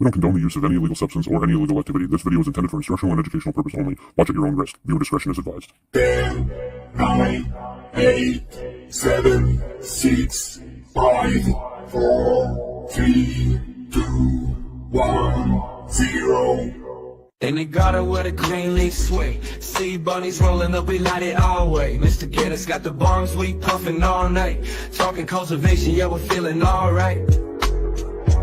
We don't condone the use of any illegal substance or any illegal activity. This video is intended for instructional and educational purpose only. Watch at your own risk. Viewer discretion is advised. 10, 9, 8, 7, 6, 5, 4, 3, 2, 1, 0. In the garden where the green leaf sway, see bunnies rolling up, we light it all way. Mr. Guinness got the bombs, we puffin' all night. Talking cultivation, yeah, we're feeling alright.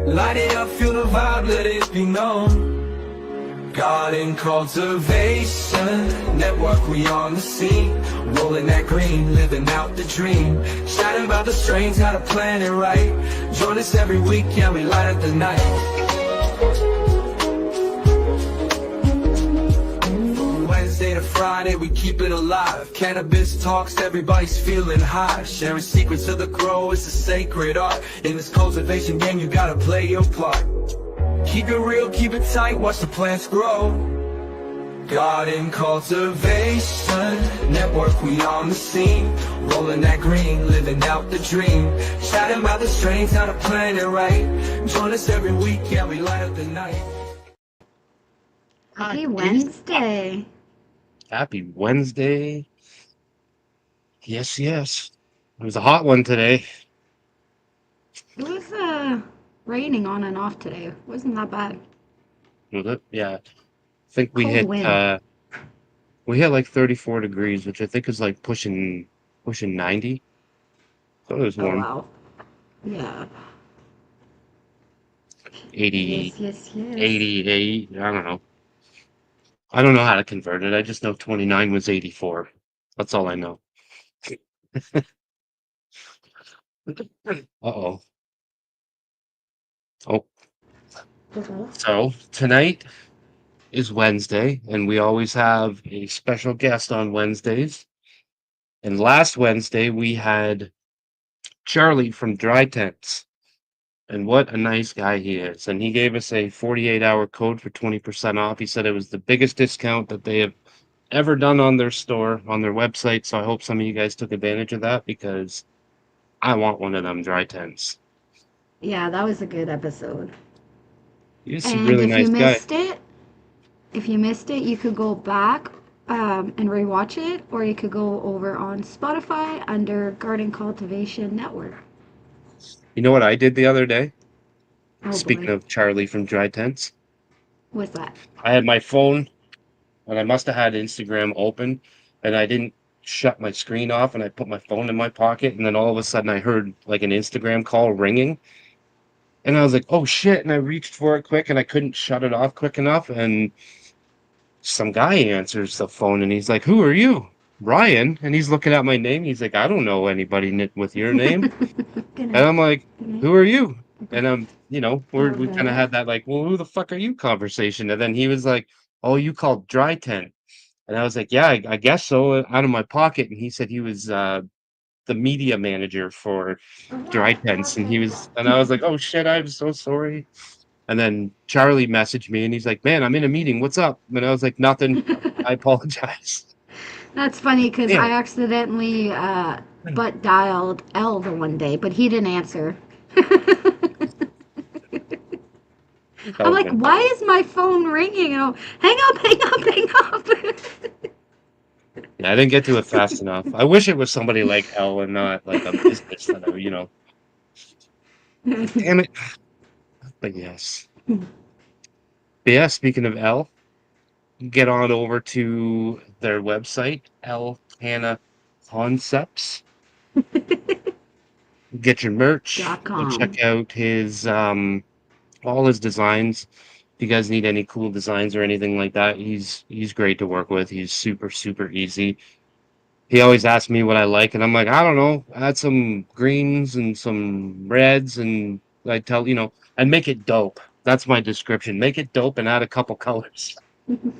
Light it up, feel the vibe, let it be known. Garden cultivation, network, we on the scene. Rolling that green, living out the dream. Chatting about the strains, how to plan it right. Join us every week, yeah, we light up the night. Wednesday to Friday, we keep it alive. Cannabis talks, everybody's feeling high. Sharing secrets of the grow, it's a sacred art. In this cultivation game, you gotta play your part. Keep it real, keep it tight, watch the plants grow. Garden cultivation, network, we on the scene. Rolling that green, living out the dream. Chatting about the strains, how to plan it right. Join us every week, yeah, we light up the night. Happy Wednesday. Happy Wednesday. Yes, yes. It was a hot one today. It was raining on and off today. Wasn't that bad. Was it? Yeah. I think we Cold hit wind. like 34 degrees, which I think is like pushing 90. So it was Oh, warm. wow. Yeah. 80, Yes. 88. I don't know. I don't know how to convert it. I just know 29 was 84. That's all I know. Uh-oh. Oh, so tonight is Wednesday, and we always have a special guest on Wednesdays. And last Wednesday, we had Charlie from Dry Tents. And what a nice guy he is. And he gave us a 48-hour code for 20% off. He said it was the biggest discount that they have ever done on their store, on their website. So I hope some of you guys took advantage of that, because I want one of them Dry Tents. Yeah, that was a good episode. He's a And really if you nice guy. missed it, you could go back and rewatch it, or you could go over on Spotify under Garden Cultivation Network. You know what I did the other day? Oh Speaking boy. of Charlie from Dry Tents, What's that? I had my phone, and I must have had Instagram open, and I didn't shut my screen off, and I put my phone in my pocket, and then all of a sudden I heard like an Instagram call ringing, and I was like, oh shit, and I reached for it quick, and I couldn't shut it off quick enough, and some guy answers the phone, and he's like, who are you? Ryan. And he's looking at my name. He's like, I don't know anybody with your name. And I'm like, who are you? And we kind of had that like, well, who the fuck are you conversation. And then he was like, oh, you called Dry Tent. And I was like, yeah, I guess so, out of my pocket. And he said he was the media manager for Dry Tents. And I was like, oh shit, I'm so sorry. And then Charlie messaged me, and he's like, man, I'm in a meeting. What's up? And I was like, nothing. I apologize. That's funny because Yeah. I accidentally butt dialed L the one day, but he didn't answer. I'm like, Okay. why is my phone ringing? And hang up. Yeah, I didn't get to it fast enough. I wish it was somebody like L and not like a business that Damn it. But yes. But yeah, speaking of L, get on over to their website, L Canna Concepts. Get your merch. Go check out his all his designs. If you guys need any cool designs or anything like that, he's great to work with. He's super, super easy. He always asks me what I like, and I'm like, I don't know. Add some greens and some reds, and I tell and make it dope. That's my description. Make it dope and add a couple colors.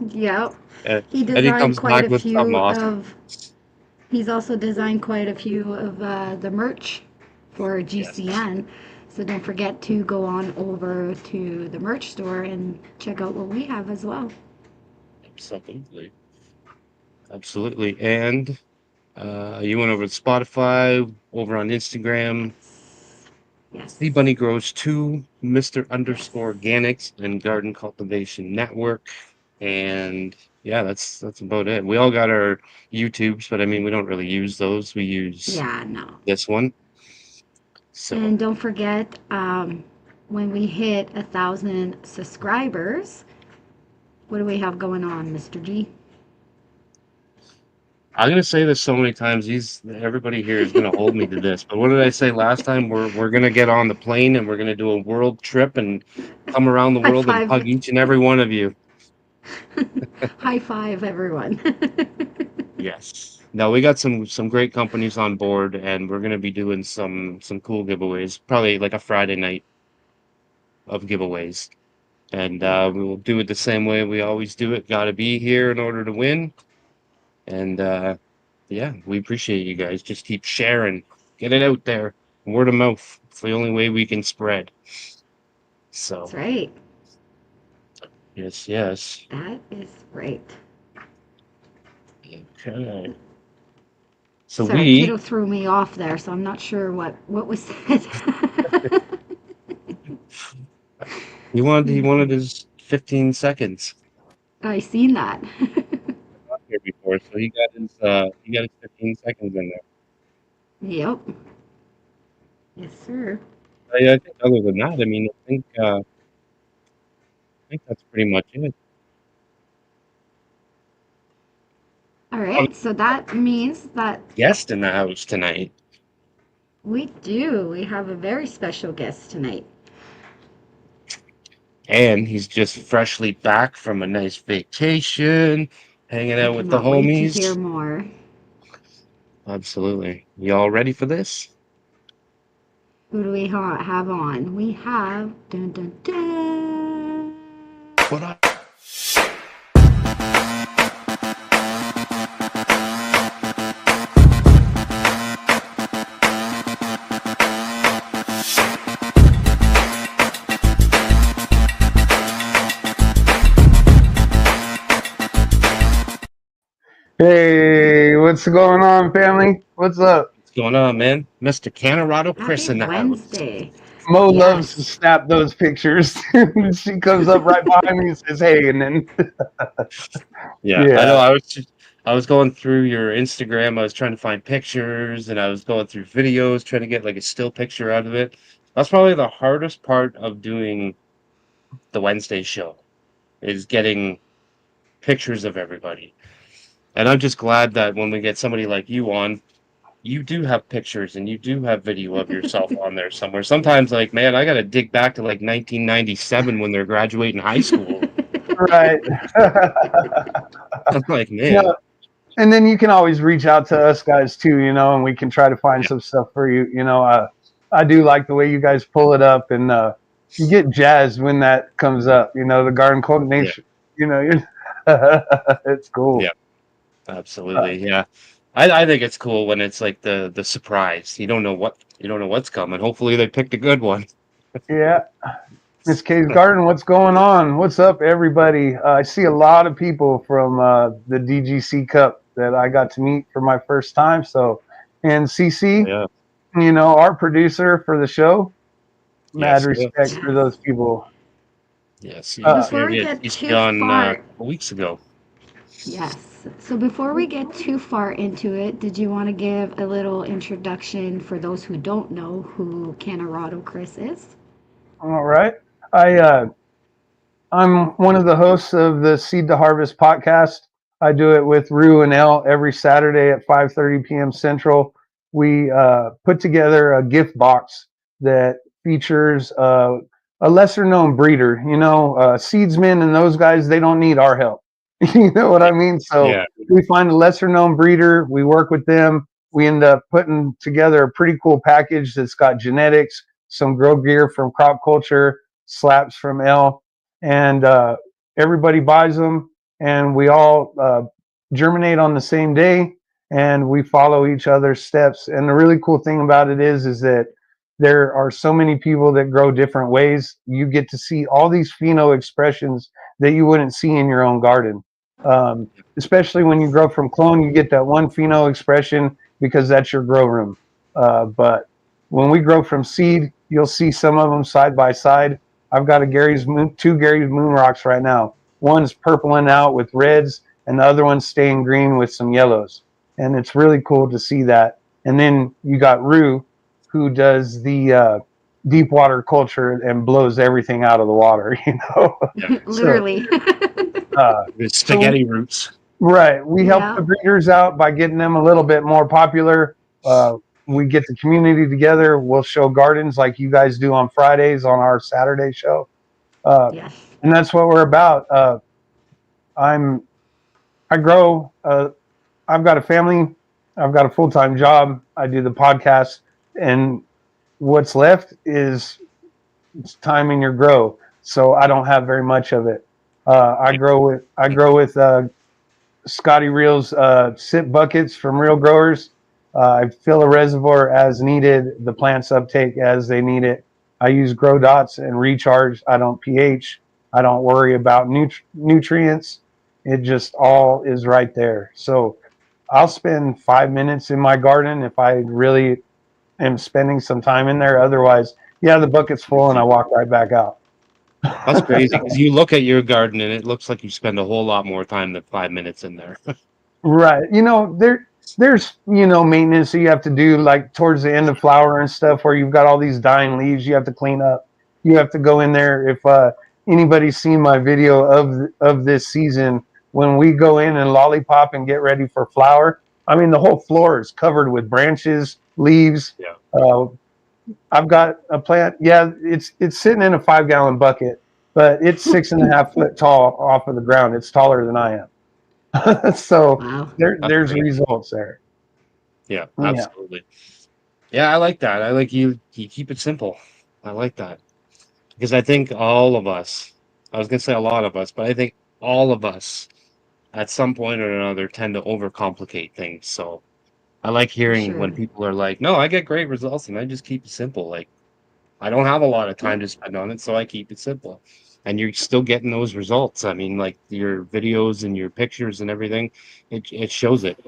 Yep. And He he designed comes quite back a with something few awesome. he's also designed quite a few of the merch for GCN. So don't forget to go on over to the merch store and check out what we have as well. Absolutely. And you went over to Spotify, over on Instagram. Yes. Sea Bunny Grows 2, Mr. Underscore Organics, and Garden Cultivation Network. And yeah, that's about it. We all got our YouTubes, but I mean, we don't really use those. We use Yeah, no. this one. So And don't forget, when we hit 1,000 subscribers, what do we have going on, Mr. G? I'm gonna say this so many times. Everybody here is gonna hold me to this. But what did I say last time? We're gonna get on the plane and we're gonna do a world trip and come around the High world and five. hug each and every one of you. High five, everyone. Yes. No, we got some great companies on board, and we're gonna be doing some cool giveaways. Probably like a Friday night of giveaways, and we will do it the same way we always do it. Got to be here in order to win, and yeah, we appreciate you guys. Just keep sharing, get it out there, word of mouth. It's the only way we can spread. That's So right. yes, yes. That is right. Okay. So Sorry, we kiddo threw me off there, so I'm not sure what was said. he wanted his 15 seconds. I seen that. Here before, so he got his 15 seconds in there. Yep. Yes, sir. I think other than that, I mean, I think that's pretty much it. All Um, right, so that means that Guest in the house tonight, we do. We have a very special guest tonight. and he's just freshly back from a nice vacation, hanging I out with the cannot wait to hear homies. more. Absolutely. Y'all ready for this? Who do we have on? We have dun dun dun. What up? Hey, what's going on, family? What's up? What's going on, man? Mr. Cannarado Chris Happy in the house. Wednesday. Mo loves to Yes. snap those pictures. She comes up right behind me and says, "Hey," and then Yeah, I know. yeah, I was going through your Instagram. I was trying to find pictures, and I was going through videos, trying to get like a still picture out of it. That's probably the hardest part of doing the Wednesday show, is getting pictures of everybody. And I'm just glad that when we get somebody like you on, you do have pictures and you do have video of yourself on there somewhere. Sometimes, like, man, I got to dig back to like 1997 when they're graduating high school. right. I'm like, Yeah, man, and then you can always reach out to us guys too, and we can try to find yeah, some stuff for you. I do like the way you guys pull it up, and you get jazzed when that comes up. The garden yeah, cultivation. It's yeah, cool. Uh, absolutely, yeah. I think it's cool when it's like the surprise. You don't know what's coming. Hopefully, they picked a good one. yeah. Miss K's Garden, what's going on? What's up, everybody? I see a lot of people from the DGC Cup that I got to meet for my first time. So, and CC, Yeah, our producer for the show, mad yes, respect yes, for Yes. those people. yes. So He was Uh, before here. we We had get TC too on a far, couple weeks ago. yes. So before we get too far into it, did you want to give a little introduction for those who don't know who Cannarado Chris is? all right. I I'm one of the hosts of the Seed to Harvest podcast. I do it with Rue and Elle every Saturday at 5:30 p.m. Central. We put together a gift box that features a lesser known breeder. Seedsmen and those guys, they don't need our help. You know what I mean? So Yeah, we find a lesser known breeder, we work with them. We end up putting together a pretty cool package that's got genetics, some grow gear from crop culture, slaps from Elle, and everybody buys them, and we all germinate on the same day, and we follow each other's steps. And the really cool thing about it is that there are so many people that grow different ways. You get to see all these pheno expressions that you wouldn't see in your own garden. Especially when you grow from clone, you get that one pheno expression because that's your grow room. But when we grow from seed, You'll see some of them side by side. I've got two Gary's Moon Rocks right now. One's purpling out with reds, and the other one's staying green with some yellows. And it's really cool to see that. And then you got Rue, who does the deep water culture and blows everything out of the water, Literally. The spaghetti roots. Right. We help the Yeah. breeders out by getting them a little bit more popular. We get the community together. We'll show gardens like you guys do on Fridays on our Saturday show. Yes. And that's what we're about. I grow. I've got a family. I've got a full-time job. I do the podcast, and what's left is time in your grow. So I don't have very much of it. I grow with Scotty Reel's sip buckets from Real Growers. I fill a reservoir as needed. The plants uptake as they need it. I use grow dots and recharge. I don't pH. I don't worry about nutrients. It just all is right there. So I'll spend 5 minutes in my garden if I really am spending some time in there. Otherwise, yeah, the bucket's full and I walk right back out. That's crazy because you look at your garden and it looks like you spend a whole lot more time than 5 minutes in there. Right. There's maintenance that you have to do like towards the end of flower and stuff where you've got all these dying leaves you have to clean up. You have to go in there. If anybody's seen my video of this season, when we go in and lollipop and get ready for flower, I mean, the whole floor is covered with branches, leaves. Yeah. I've got a plant. Yeah, it's sitting in a 5-gallon bucket, but it's 6.5 foot tall off of the ground. It's taller than I am. So Wow. there's great. results there. Yeah, Yeah. absolutely. Yeah, I like that. I like you keep it simple. I like that. Because I think all of us, I was gonna say a lot of us, but I think all of us at some point or another tend to overcomplicate things. So I like hearing when Sure. people are like, no, I get great results and I just keep it simple. Like I don't have a lot of time to spend on it, so I keep it simple. And you're still getting those results. I mean, like your videos and your pictures and everything, it shows it.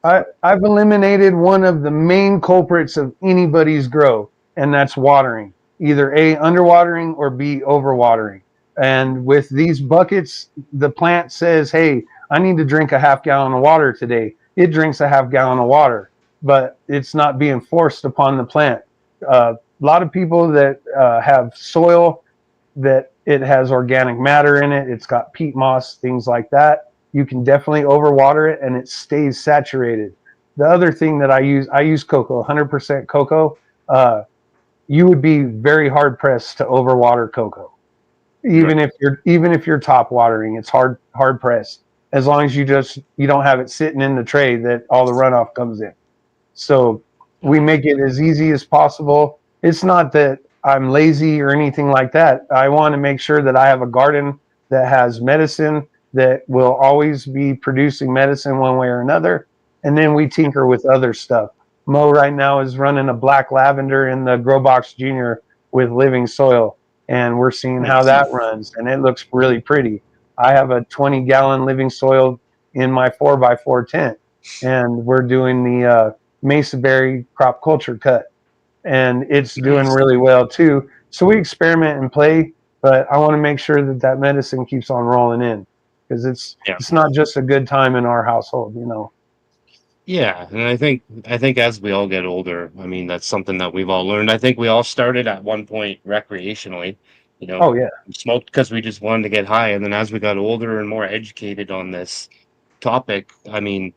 I've eliminated one of the main culprits of anybody's grow, and that's watering. Either A, underwatering, or B, overwatering. And with these buckets, the plant says, hey, I need to drink a 1/2 gallon of water today. It drinks a 1/2 gallon of water, but it's not being forced upon the plant. A lot of people that have soil that it has organic matter in it, it's got peat moss, things like that. You can definitely overwater it and it stays saturated. The other thing that I use cocoa, 100% cocoa. You would be very hard pressed to overwater cocoa. Even if you're top watering, it's hard pressed. As long as you don't have it sitting in the tray that all the runoff comes in. So we make it as easy as possible. It's not that I'm lazy or anything like that. I want to make sure that I have a garden that has medicine that will always be producing medicine one way or another. And then we tinker with other stuff. Mo right now is running a black lavender in the Grow Box Junior with living soil. And we're seeing how that runs. And it looks really pretty. I have a 20-gallon living soil in my 4x4 tent. And we're doing the Mesa Berry crop culture cut. And it's doing really well too. So we experiment and play, but I want to make sure that medicine keeps on rolling in because it's not just a good time in our household, Yeah, and I think as we all get older, I mean that's something that we've all learned. I think we all started at one point recreationally, Oh yeah. we smoked because we just wanted to get high, and then as we got older and more educated on this topic, I mean,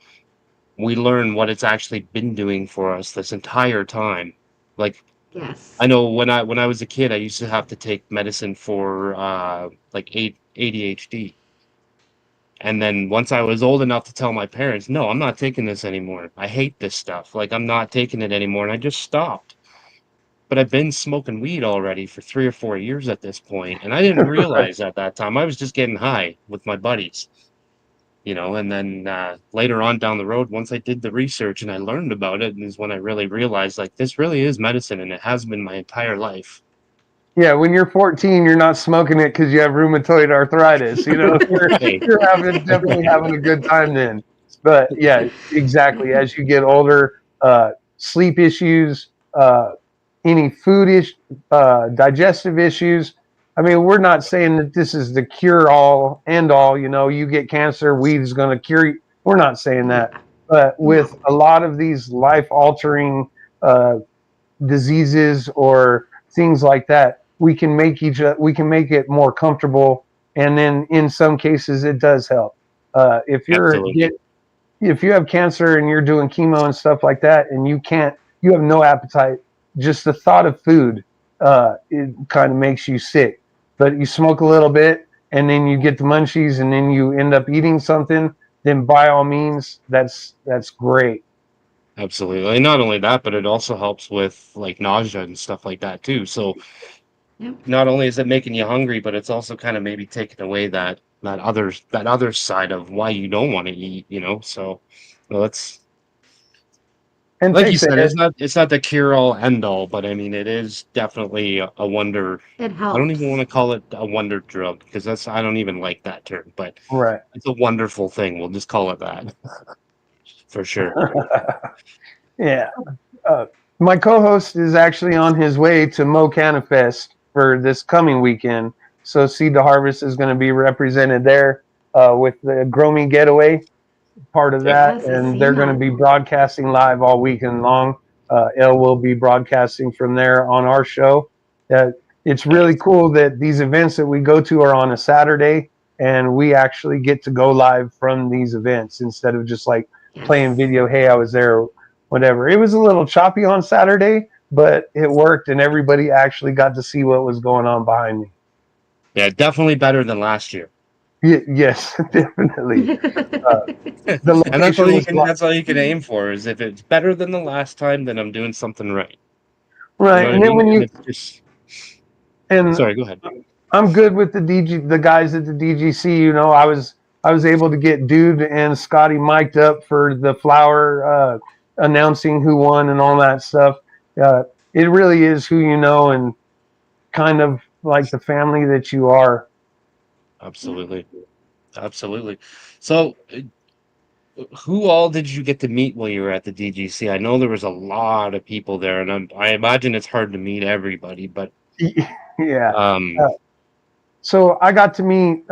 we learned what it's actually been doing for us this entire time. Like Yes. I know when I was a kid, I used to have to take medicine for like ADHD. And then once I was old enough to tell my parents, no, I'm not taking this anymore. I hate this stuff. Like I'm not taking it anymore. And I just stopped. But I've been smoking weed already for 3 or 4 years at this point, and I didn't realize at that time I was just getting high with my buddies. And then later on down the road, once I did the research and I learned about it, is when I really realized like this really is medicine, and it has been my entire life. Yeah, when you're 14, you're not smoking it because you have rheumatoid arthritis. You're definitely having a good time then. But yeah, exactly. As you get older, sleep issues, any digestive issues. I mean, we're not saying that this is the cure all end all. You know, you get cancer, weed is going to cure you. We're not saying that. But with a lot of these life altering diseases or things like that, we can make it more comfortable, and then in some cases it does help. If Absolutely. if you have cancer and you're doing chemo and stuff like that, and you have no appetite, just the thought of food, it kind of makes you sick. But you smoke a little bit, and then you get the munchies, and then you end up eating something. Then by all means, that's great. Absolutely. And not only that, but it also helps with like nausea and stuff like that too. So Yep. not only is it making you hungry, but it's also kind of maybe taking away that other side of why you don't want to eat, you know. So well, it's And like you takes said, it. it's not the cure all end all, but I mean it is definitely a wonder. It I don't even want helps. to call it a wonder drug because I don't even like that term, but Right. it's a wonderful thing. We'll just call it that for sure. Yeah. My co-host is actually on his way to Mo Canifest for this coming weekend. So Seed to Harvest is going to be represented there with the Grow Me Getaway part of Yep. that, Yes, I and they're seen going to that. be broadcasting live all weekend long. Elle will be broadcasting from there on our show. It's really Nice. cool that these events that we go to are on a Saturday, and we actually get to go live from these events instead of just like playing Yes. video. Hey, I was there, whatever. It was a little choppy on Saturday, but it worked, and everybody actually got to see what was going on behind me. Yeah, definitely better than last year. Yes, definitely. The And that's all location you was can that's all you can aim for is if it's better than the last time, then I'm doing something right. You know right, what I and then mean? when And you it's just and sorry, go ahead. I'm good with the guys at the DGC. You know, I was able to get Dude and Scotty mic'd up for the flower announcing who won and all that stuff. Uh, it really is who you know and kind of like the family that you are. Absolutely. Absolutely. So who all did you get to meet while you were at the DGC? I know there was a lot of people there, and I imagine it's hard to meet everybody, but Yeah. um Uh, so I got to meet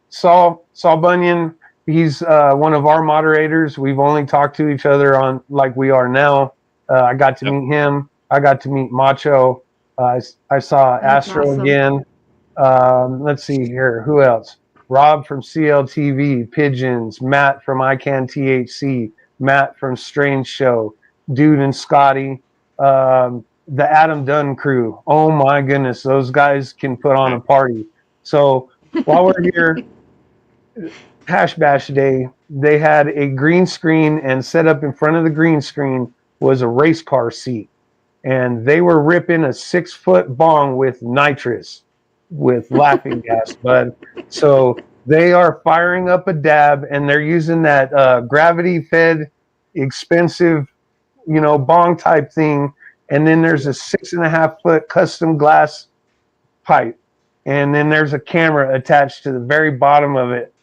Saul Bunyan. He's one of our moderators. We've only talked to each other on like we are now. I got to yep, meet him. I got to meet Macho. I saw That's Astro awesome. again. Let's see here. Who else? Rob from CLTV, Pigeons, Matt from ICANN THC, Matt from Strange Show, Dude and Scotty, the Adam Dunn crew. Oh my goodness, those guys can put on a right. party. So while we're here, Hash Bash Day, they had a green screen, and set up in front of the green screen was a race car seat. And they were ripping a 6-foot bong with nitrous, with laughing gas, bud. So they are firing up a dab, and they're using that gravity fed, expensive, bong type thing. And then there's a 6.5-foot custom glass pipe, and then there's a camera attached to the very bottom of it.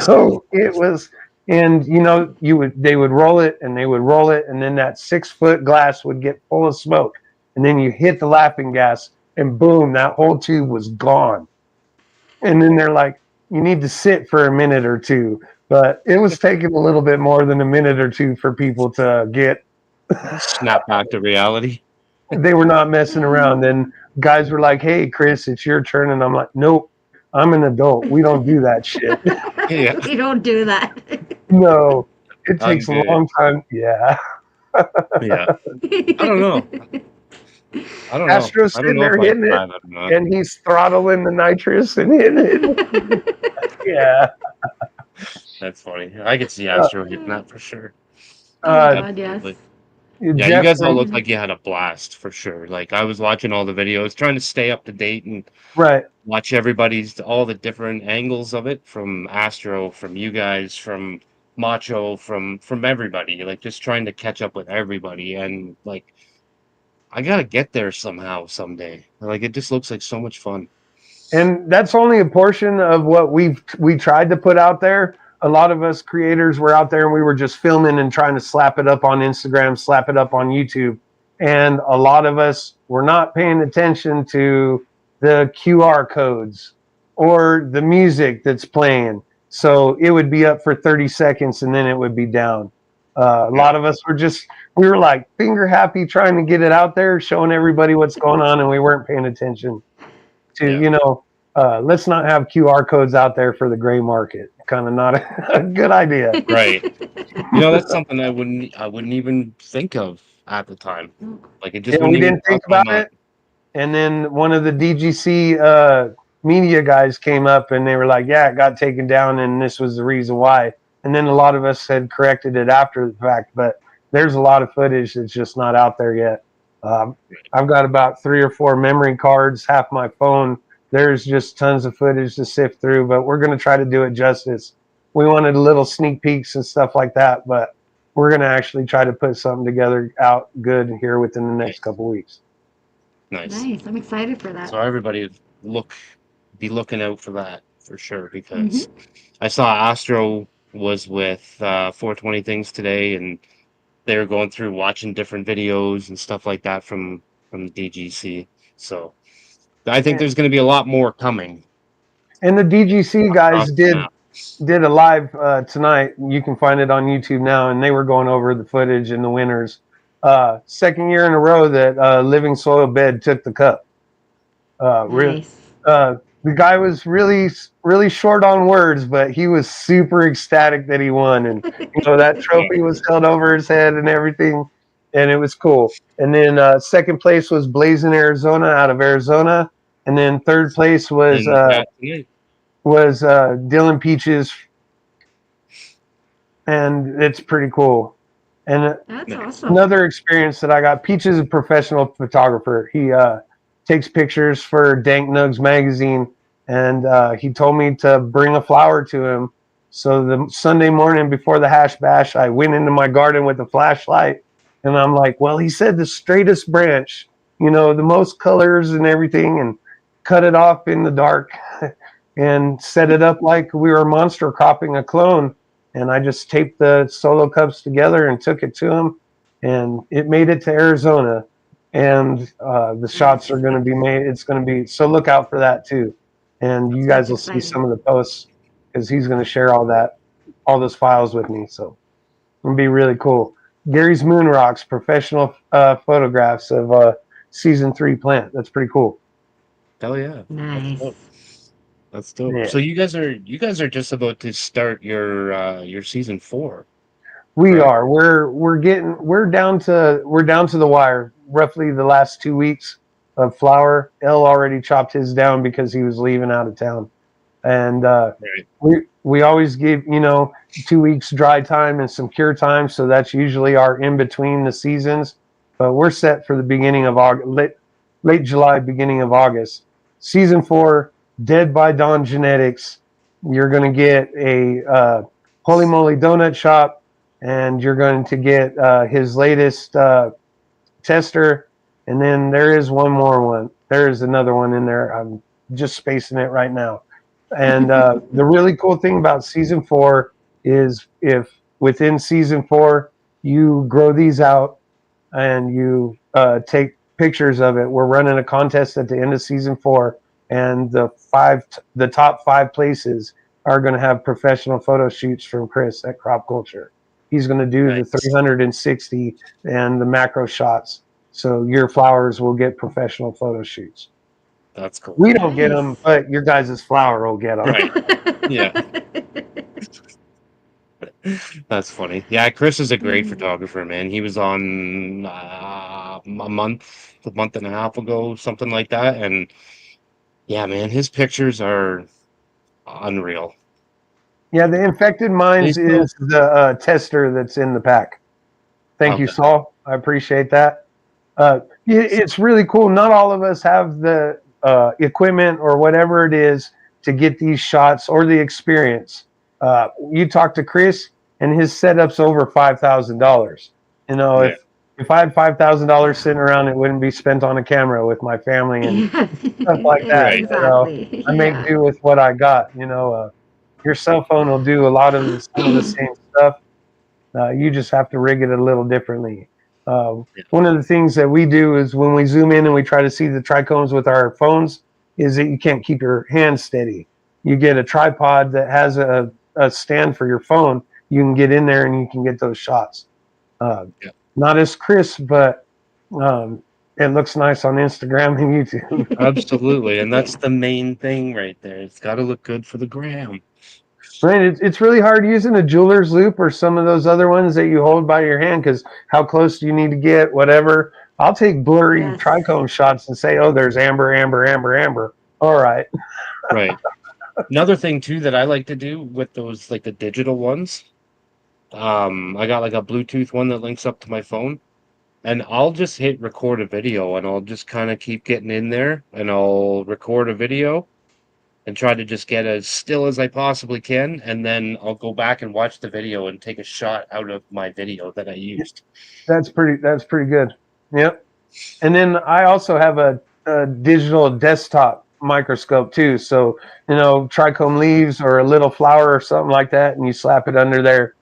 So it was, and they would roll it, and they would roll it, and then that 6-foot glass would get full of smoke, and then you hit the laughing gas, and boom, that whole tube was gone. And then they're like, you need to sit for a minute or two, but it was taking a little bit more than a minute or two for people to get. Snap back to reality. They were not messing around. And guys were like, hey, Chris, it's your turn. And I'm like, nope, I'm an adult. We don't do that shit. Yeah, You don't do that. No, it I'm takes a good. long time. Yeah. Yeah. I don't know. I don't know. Astro's I don't sitting know if there I'd hitting it, try that or not. and he's throttling the nitrous and hitting it. Yeah. That's funny. I could see Uh, Astro hitting that for sure. Oh uh, God, yes. Absolutely. Yeah, you Jeff guys all from, look like you had a blast for sure. Like I was watching all the videos, trying to stay up to date and right. watch all the different angles of it from Astro, from you guys, from Macho, from everybody. Like just trying to catch up with everybody, and like I gotta get there somehow someday. Like it just looks like so much fun. And that's only a portion of what we tried to put out there. A lot of us creators were out there, and we were just filming and trying to slap it up on Instagram, slap it up on YouTube. and a lot of us were not paying attention to the QR codes or the music that's playing. So it would be up for 30 seconds and then it would be down. A lot of us we were like finger happy trying to get it out there, showing everybody what's going on, and we weren't paying attention to, let's not have QR codes out there for the gray market. Kind of not a good idea. Right. That's something I wouldn't even think of at the time. Like it just Yeah, wouldn't we even didn't think cross my about mind. it. And then one of the DGC media guys came up and they were like, yeah, it got taken down and this was the reason why. And then a lot of us had corrected it after the fact, but there's a lot of footage that's just not out there yet. I've got about 3 or 4 memory cards, half my phone. There's just tons of footage to sift through, but we're going to try to do it justice. We wanted little sneak peeks and stuff like that, but we're going to actually try to put something together out good here within the next couple weeks. Nice. Nice. I'm excited for that. So everybody be looking out for that for sure, because I saw Astro was with 420 Things today, and they were going through watching different videos and stuff like that from DGC. So I think there's going to be a lot more coming. And the DGC guys did a live tonight. You can find it on YouTube now, and they were going over the footage and the winners. Second year in a row that Living Soil Bed took the cup. Nice. The guy was really, really short on words, but he was super ecstatic that he won. And, that trophy was held over his head and everything, and it was cool. And then second place was Blazing Arizona out of Arizona. And then third place was Dylan Peaches. And it's pretty cool. And That's awesome. another experience that I got, Peach is a professional photographer. He takes pictures for Dank Nugs magazine, and he told me to bring a flower to him. So the Sunday morning before the hash bash, I went into my garden with a flashlight, and I'm like, well, he said the straightest branch, the most colors and everything, and cut it off in the dark and set it up like we were monster cropping a clone. And I just taped the solo cups together and took it to him, and it made it to Arizona. And the shots are going to be made. It's going to be, so look out for that too. And you guys will see some of the posts because he's going to share all those files with me. So it'll be really cool. Gary's Moon Rocks, professional photographs of season 3 plant. That's pretty cool. Hell yeah. Nice. That's dope. Yeah. So you guys are just about to start your season 4. We are. We're down to the wire. Roughly the last 2 weeks of flower. L already chopped his down because he was leaving out of town, and we always give 2 weeks dry time and some cure time. So that's usually our in between the seasons. But we're set for the beginning of August, late July, beginning of August. Season 4, Dead by Dawn Genetics. You're going to get a Holy Moly Donut Shop, and you're going to get his latest tester, and then there is one more one. There is another one in there. I'm just spacing it right now. And the really cool thing about season 4 is if within season 4 you grow these out and you take pictures of it, we're running a contest at the end of season 4, and the top 5 places are going to have professional photo shoots from Chris at Crop Culture. He's going to do the 360 and the macro shots. So your flowers will get professional photo shoots. That's cool. We don't get them, but your guys' flower will get them. Right. Yeah. That's funny. Yeah, Chris is a great photographer, man. He was on a month and a half ago, something like that. And yeah, man, his pictures are unreal. Yeah, the Infected Minds is the tester that's in the pack. Thank you, Saul. I appreciate that. It's really cool. Not all of us have the equipment or whatever it is to get these shots or the experience. You talk to Chris, and his setup's over $5,000. If I had $5,000 sitting around, it wouldn't be spent on a camera with my family and stuff like that. Right. Exactly. I make do with what I got. Your cell phone will do a lot of some of the same stuff. You just have to rig it a little differently. One of the things that we do is when we zoom in and we try to see the trichomes with our phones is that you can't keep your hand steady. You get a tripod that has a stand for your phone. You can get in there and you can get those shots. Not as crisp, but it looks nice on Instagram and YouTube. Absolutely, and that's the main thing right there. It's got to look good for the gram. Right, it's really hard using a jeweler's loop or some of those other ones that you hold by your hand because how close do you need to get, whatever. I'll take blurry Yes. trichome shots and say, oh, there's amber, amber, amber, amber. All right. Right. Another thing too that I like to do with those like the digital ones, I got like a Bluetooth one that links up to my phone, and I'll just hit record a video, and I'll just kind of keep getting in there, and I'll record a video, and try to just get as still as I possibly can, and then I'll go back and watch the video and take a shot out of my video that I used. That's pretty good. Yep. And then I also have a digital desktop microscope too. So, trichome leaves or a little flower or something like that, and you slap it under there.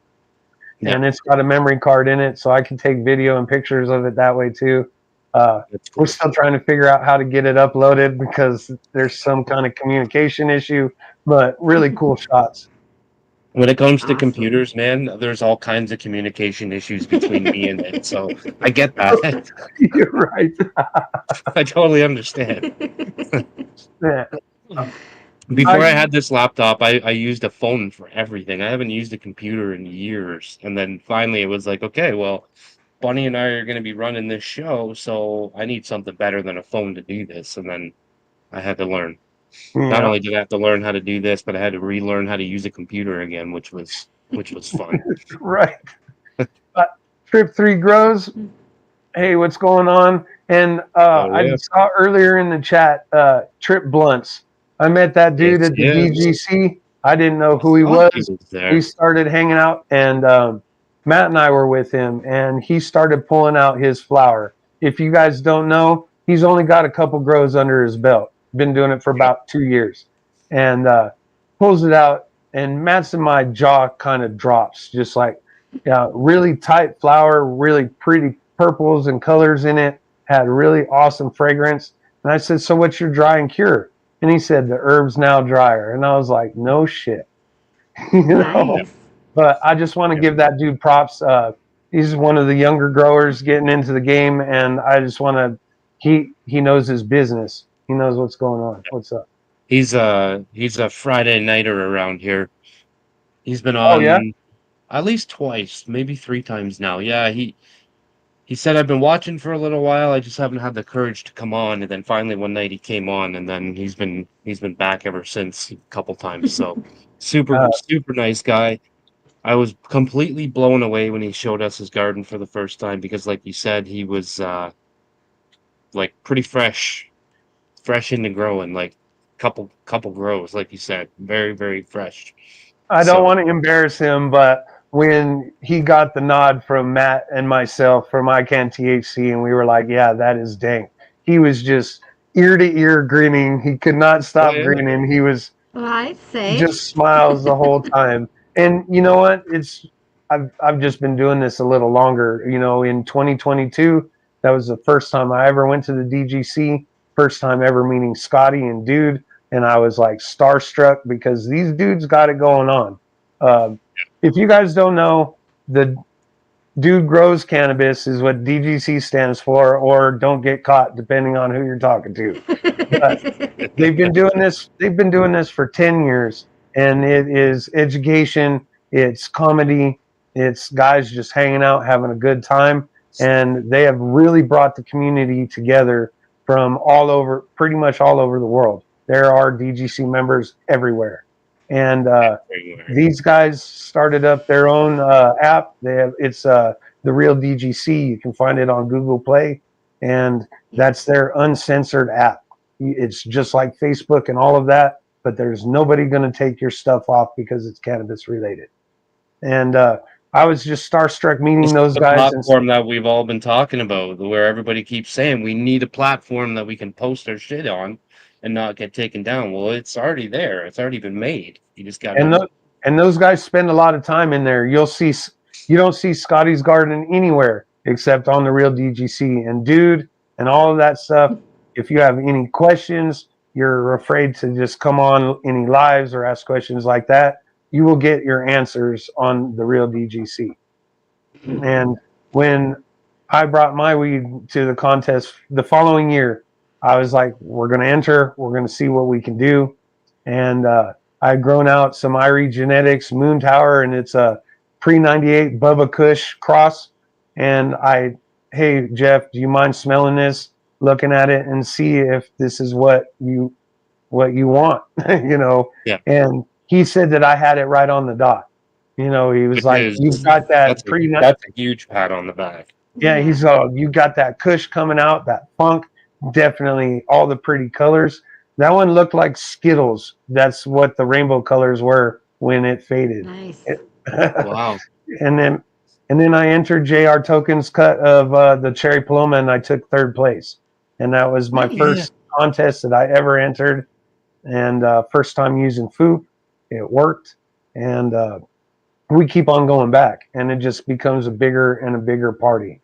Yeah. And it's got a memory card in it, so I can take video and pictures of it that way too. That's cool. We're still trying to figure out how to get it uploaded because there's some kind of communication issue, but really cool shots. When it comes to Awesome. computers, man, there's all kinds of communication issues between me and it. So I get that. You're right. I totally understand. Yeah. Before I had this laptop, I used a phone for everything. I haven't used a computer in years. And then finally it was like, okay, well, Bunny and I are going to be running this show, so I need something better than a phone to do this. And then I had to learn. Not only did I have to learn how to do this, but I had to relearn how to use a computer again, which was fun. Right. Trip 3 Grows. Hey, what's going on? And I saw earlier in the chat, Trip Blunts. I met that dude at the DGC. I didn't know who he was. We started hanging out, and Matt and I were with him, and he started pulling out his flower. If you guys don't know, he's only got a couple grows under his belt. Been doing it for about 2 years, and pulls it out, and Matt's and my jaw kind of drops, just like really tight flower, really pretty purples and colors in it, had really awesome fragrance. And I said, so what's your dry and cure? And he said, the herb's now drier. And I was like, no shit. Nice. But I just want to give that dude props. He's one of the younger growers getting into the game, and I just want to, he knows his business. He knows what's going on. What's up? He's a Friday nighter around here. He's been on at least twice, maybe 3 times now. Yeah, he said, I've been watching for a little while. I just haven't had the courage to come on. And then finally one night he came on, and then he's been back ever since a couple times. So super nice guy. I was completely blown away when he showed us his garden for the first time because, like you said, he was like pretty fresh into growing, like couple grows, like you said, very, very fresh. I don't want to embarrass him, but when he got the nod from Matt and myself from ICANN THC, and we were like, yeah, that is dank. He was just ear to ear grinning. He could not stop grinning. He was just smiles the whole time. And you know what? I've just been doing this a little longer. In 2022, that was the first time I ever went to the DGC. First time ever meeting Scotty and Dude. And I was like starstruck because these dudes got it going on. If you guys don't know, the Dude Grows Cannabis is what DGC stands for, or don't get caught, depending on who you're talking to. But they've been doing this for 10 years, and it is education, it's comedy, it's guys just hanging out, having a good time, and they have really brought the community together from pretty much all over the world. There are DGC members everywhere. And these guys started up their own app. It's the Real DGC. You can find it on Google Play, and that's their uncensored app. It's just like Facebook and all of that, but there's nobody going to take your stuff off because it's cannabis related. And I was just starstruck meeting those guys. Platform that we've all been talking about, where everybody keeps saying we need a platform that we can post our shit on and not get taken down. Well, it's already there. It's already been made. You just got and those guys spend a lot of time in there. You don't see Scotty's garden anywhere except on the real DGC. And dude, and all of that stuff, if you have any questions, you're afraid to just come on any lives or ask questions like that, you will get your answers on the real DGC. And when I brought my weed to the contest the following year, I was like, we're going to enter, we're going to see what we can do. And I'd grown out some Irie Genetics Moon Tower, and it's a pre-98 Bubba Kush cross. And hey, Jeff, do you mind smelling this, looking at it, and see if this is what you want, you know? Yeah. And he said that I had it right on the dot. You know, he was like, you've got that that's a huge pat on the back. Yeah, he's you got that Kush coming out, that funk, definitely all the pretty colors. That one looked like Skittles. That's what the rainbow colors were when it faded. Nice. Wow. And then I entered JR Token's cut of the Cherry Paloma, and I took 3rd place. And that was my first contest that I ever entered, and first time using FOOP. It worked, and we keep on going back, and it just becomes a bigger and a bigger party.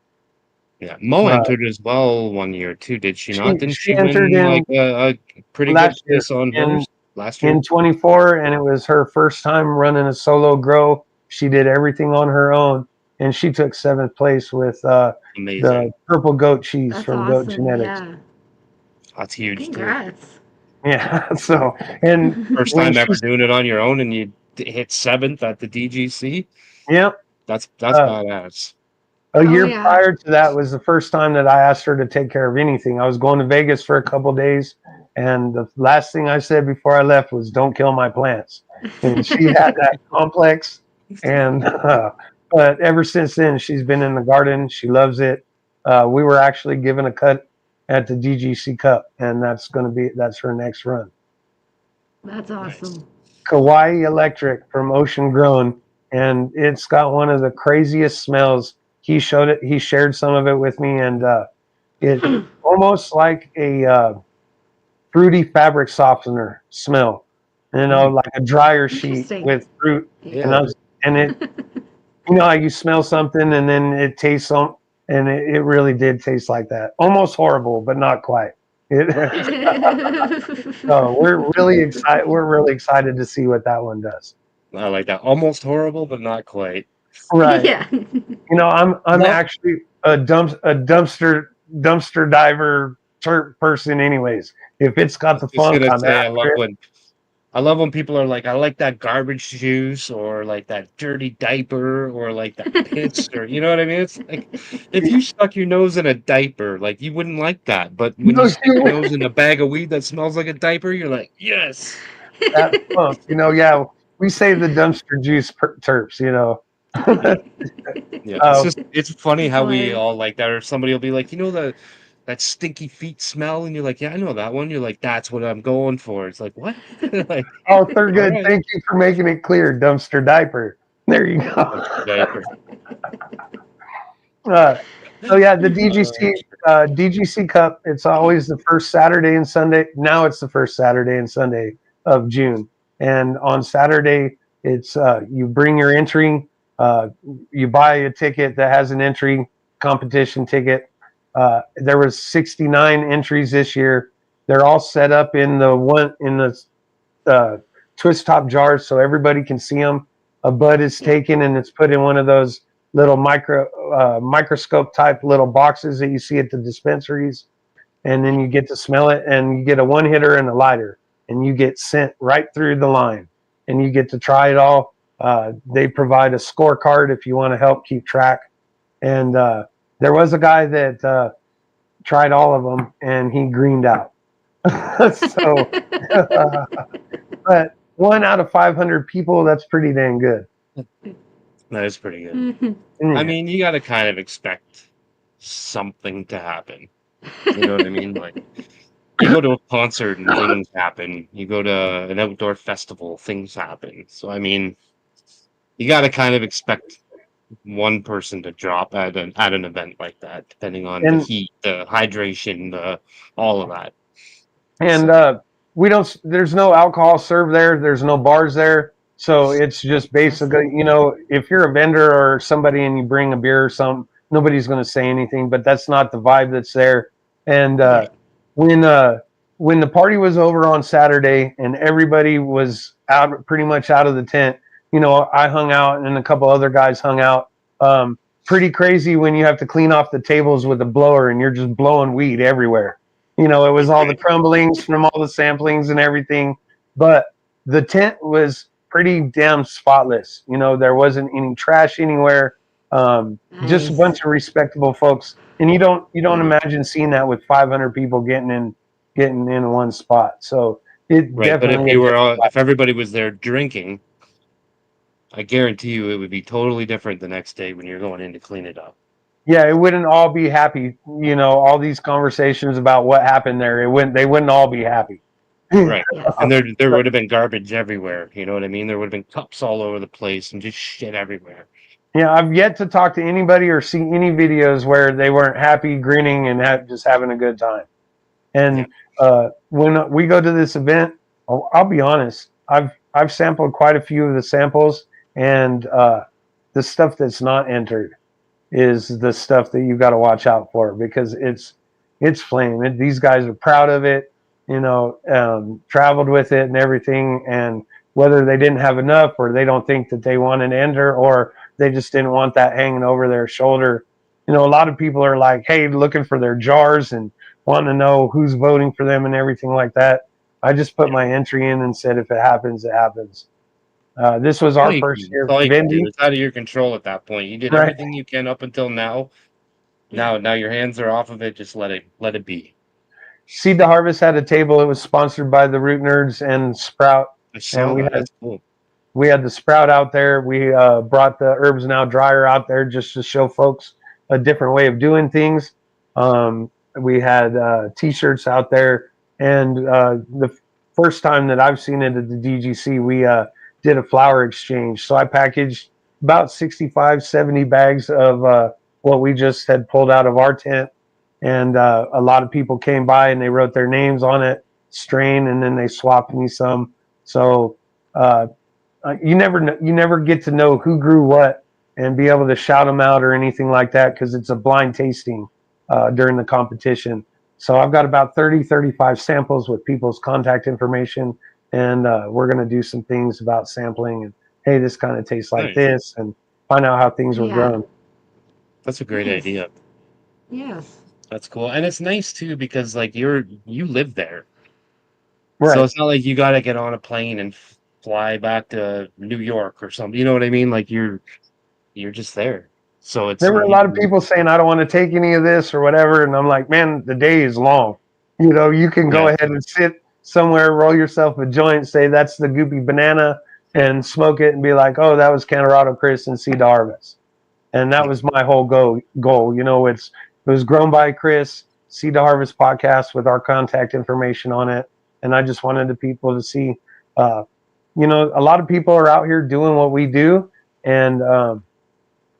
Yeah, Mo entered as well one year too, did she not? Didn't she entered win in like a pretty good place on hers last year? In 24, and it was her first time running a solo grow. She did everything on her own, and she took 7th place with the purple goat cheese from Goat Genetics. Yeah. That's huge. Congrats. Too. Yeah. So, and first time ever doing it on your own, and you hit 7th at the DGC. Yeah. That's badass. A year prior to that was the first time that I asked her to take care of anything. I was going to Vegas for a couple of days, and the last thing I said before I left was, "Don't kill my plants." And she had that complex, and but ever since then, she's been in the garden. She loves it. We were actually given a cut at the DGC Cup, and that's her next run. That's awesome. Kauai Electric from Ocean Grown, and it's got one of the craziest smells. He shared some of it with me, and it's almost like a fruity fabric softener smell, you know, like a dryer sheet with fruit. Yeah. And it, you know, how you smell something and then it tastes and it really did taste like that. Almost horrible, but not quite. So we're really excited. We're really excited to see what that one does. I like that. Almost horrible, but not quite. Right. Yeah. You know, I'm actually a dumpster diver person, anyways. If it's got the funk, I love when people are like, I like that garbage juice, or like that dirty diaper, or like that piss, or you know what I mean? It's like, if you stuck your nose in a diaper, like you wouldn't like that. But when you stick your nose in a bag of weed that smells like a diaper, you're like, yes. That funk, you know, yeah. We save the dumpster juice terps, you know. Yeah, it's funny how we all like that, or somebody will be like, you know, that stinky feet smell, and you're like, yeah, I know that one. You're like, that's what I'm going for. It's like, what? Like, oh, they're good. Right. Thank you for making it clear. Dumpster diaper. There you go. So yeah, the DGC Cup. It's always the first Saturday and Sunday. Now it's the first Saturday and Sunday of June, and on Saturday it's you bring your entry. You buy a ticket that has an entry competition ticket. There was 69 entries this year. They're all set up in the twist top jars so everybody can see them. A bud is taken and it's put in one of those little microscope type little boxes that you see at the dispensaries, and then you get to smell it, and you get a one hitter and a lighter, and you get sent right through the line, and you get to try it all. They provide a scorecard if you want to help keep track. And there was a guy that tried all of them, and he greened out. So, but 1 out of 500 people, that's pretty dang good. That is pretty good. Mm-hmm. I mean, you got to kind of expect something to happen. You know what I mean? Like, you go to a concert and things happen. You go to an outdoor festival, things happen. So, I mean, you got to kind of expect one person to drop at an event like that, depending on the heat, the hydration, all of that. And there's no alcohol served there. There's no bars there. So it's just basically, you know, if you're a vendor or somebody and you bring a beer or something, nobody's going to say anything, but that's not the vibe that's there. And when the party was over on Saturday and everybody was out, pretty much out of the tent, you know, I hung out and a couple other guys hung out. Pretty crazy when you have to clean off the tables with a blower and you're just blowing weed everywhere. You know, it was all the crumblings from all the samplings and everything, but the tent was pretty damn spotless. You know, there wasn't any trash anywhere. Just a Nice. bunch of respectable folks, and you don't imagine seeing that with 500 people getting in one spot. So it Right, but definitely if everybody was there drinking, I guarantee you it would be totally different the next day when you're going in to clean it up. yeah, it wouldn't all be happy. You know, all these conversations about what happened there, they wouldn't all be happy. Right. Yes. And there would have been garbage everywhere. You know what I mean? There would have been cups all over the place and just shit everywhere. Yeah, I've yet to talk to anybody or see any videos where they weren't happy, grinning, and just having a good time. And when we go to this event, I'll be honest, I've sampled quite a few of the samples, and the stuff that's not entered is the stuff that you got to watch out for, because it's flame. These guys are proud of it, you know, traveled with it and everything, and whether they didn't have enough or they don't think that they want an ender or they just didn't want that hanging over their shoulder. You know, a lot of people are like, hey, looking for their jars and wanting to know who's voting for them and everything like that. I just put my entry in and said, if it happens, it happens. This was our first year. All you can do. It's out of your control at that point. You did Right. everything you can up until now. Now your hands are off of it. Just let it be. Seed to Harvest had a table. It was sponsored by the Root Nerds and Sprout. I saw that. That's cool. We had the Sprout out there. We brought the Herbs Now dryer out there just to show folks a different way of doing things. We had T-shirts out there. And the first time that I've seen it at the DGC, we did a flower exchange. So I packaged about 65, 70 bags of what we just had pulled out of our tent. And a lot of people came by and they wrote their names on it, strain, and then they swapped me some. So you never get to know who grew what and be able to shout them out or anything like that, because it's a blind tasting during the competition. So I've got about 35 samples with people's contact information, and we're going to do some things about sampling and, hey, this kind of tastes like this, and find out how things were grown. That's a great idea. Yes. That's cool. And it's nice too, because like you live there. Right. So it's not like you got to get on a plane and fly back to New York or something. You know what I mean? Like you're just there. So there were a lot of people saying, I don't want to take any of this or whatever. And I'm like, man, the day is long. You know, you can go ahead and sit somewhere, roll yourself a joint, say that's the Goopy Banana, and smoke it and be like, oh, that was Cannarado Chris and Seed to Harvest. And that was my whole goal. You know, it was grown by Chris, Seed to Harvest podcast with our contact information on it. And I just wanted the people to see, you know, a lot of people are out here doing what we do, and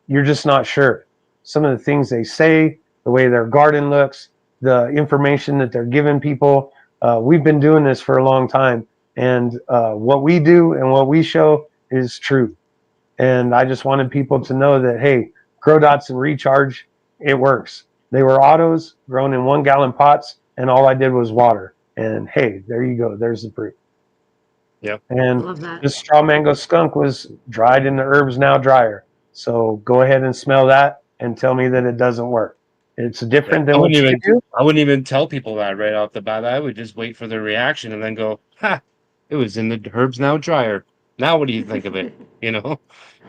you're just not sure. Some of the things they say, the way their garden looks, the information that they're giving people. We've been doing this for a long time, and what we do and what we show is true. And I just wanted people to know that, hey, Grow Dots and Recharge, it works. They were autos grown in 1 gallon pots, and all I did was water. And hey, there you go. There's the proof. Yep. And the Straw Mango Skunk was dried in the Herbs Now dryer. So go ahead and smell that and tell me that it doesn't work. It's different than what you do. I wouldn't even tell people that right off the bat. I would just wait for their reaction and then go, ha, it was in the Herbs Now dryer. Now what do you think of it? You know?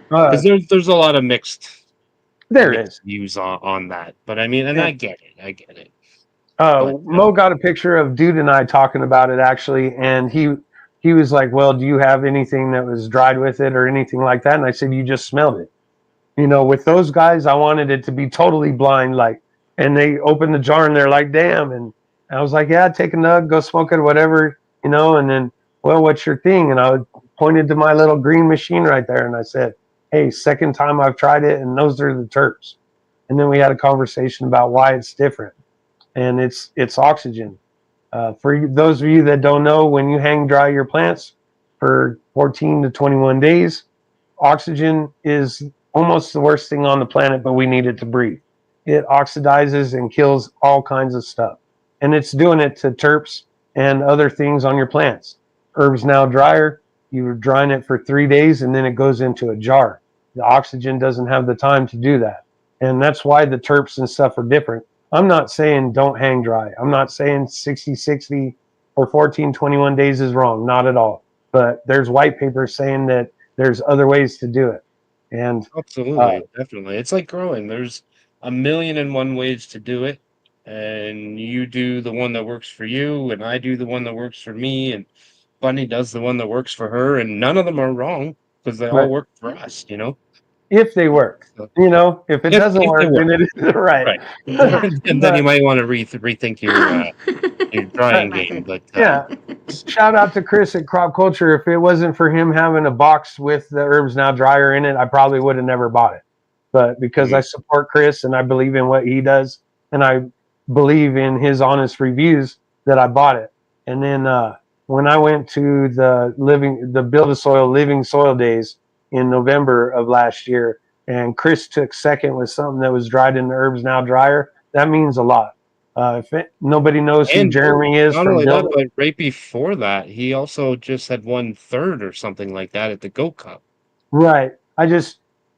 Because there's a lot of mixed views on that. But I mean, and I get it. Mo got a picture of Dude and I talking about it, actually, and he was like, well, do you have anything that was dried with it or anything like that? And I said, you just smelled it. You know, with those guys, I wanted it to be totally blind, like, and they opened the jar and they're like, damn. And I was like, yeah, take a nug, go smoke it, whatever, you know. And then, well, what's your thing? And I pointed to my little green machine right there, and I said, hey, second time I've tried it, and those are the terps. And then we had a conversation about why it's different. And it's oxygen. For those of you that don't know, when you hang dry your plants for 14 to 21 days, oxygen is almost the worst thing on the planet, but we need it to breathe. it oxidizes and kills all kinds of stuff. And it's doing it to terps and other things on your plants. Herbs Now dryer, you're drying it for 3 days and then it goes into a jar. The oxygen doesn't have the time to do that. And that's why the terps and stuff are different. I'm not saying don't hang dry. I'm not saying 60 or 14-21 days is wrong. Not at all. But there's white papers saying that there's other ways to do it. And Absolutely, definitely. It's like growing. There's a million and one ways to do it, and you do the one that works for you, and I do the one that works for me, and Bunny does the one that works for her, and none of them are wrong because they all Right. work for us, you know. if they work, So, if it if doesn't they work, then work. it isn't right. Right. Yeah. And then you might want to rethink your drying game. But Yeah. Shout out to Chris at Crop Culture. If it wasn't for him having a box with the Herbs Now dryer in it, I probably would have never bought it. But because I support Chris and I believe in what he does, and I believe in his honest reviews, that I bought it. And then when I went to the Build a Soil Living Soil Days in November of last year, and Chris took second with something that was dried in the Herbs Now dryer, that means a lot. Nobody knows who and Jeremy is not from only that, Build. but right before that, he also just had won third or something like that at the Goat Cup. Right.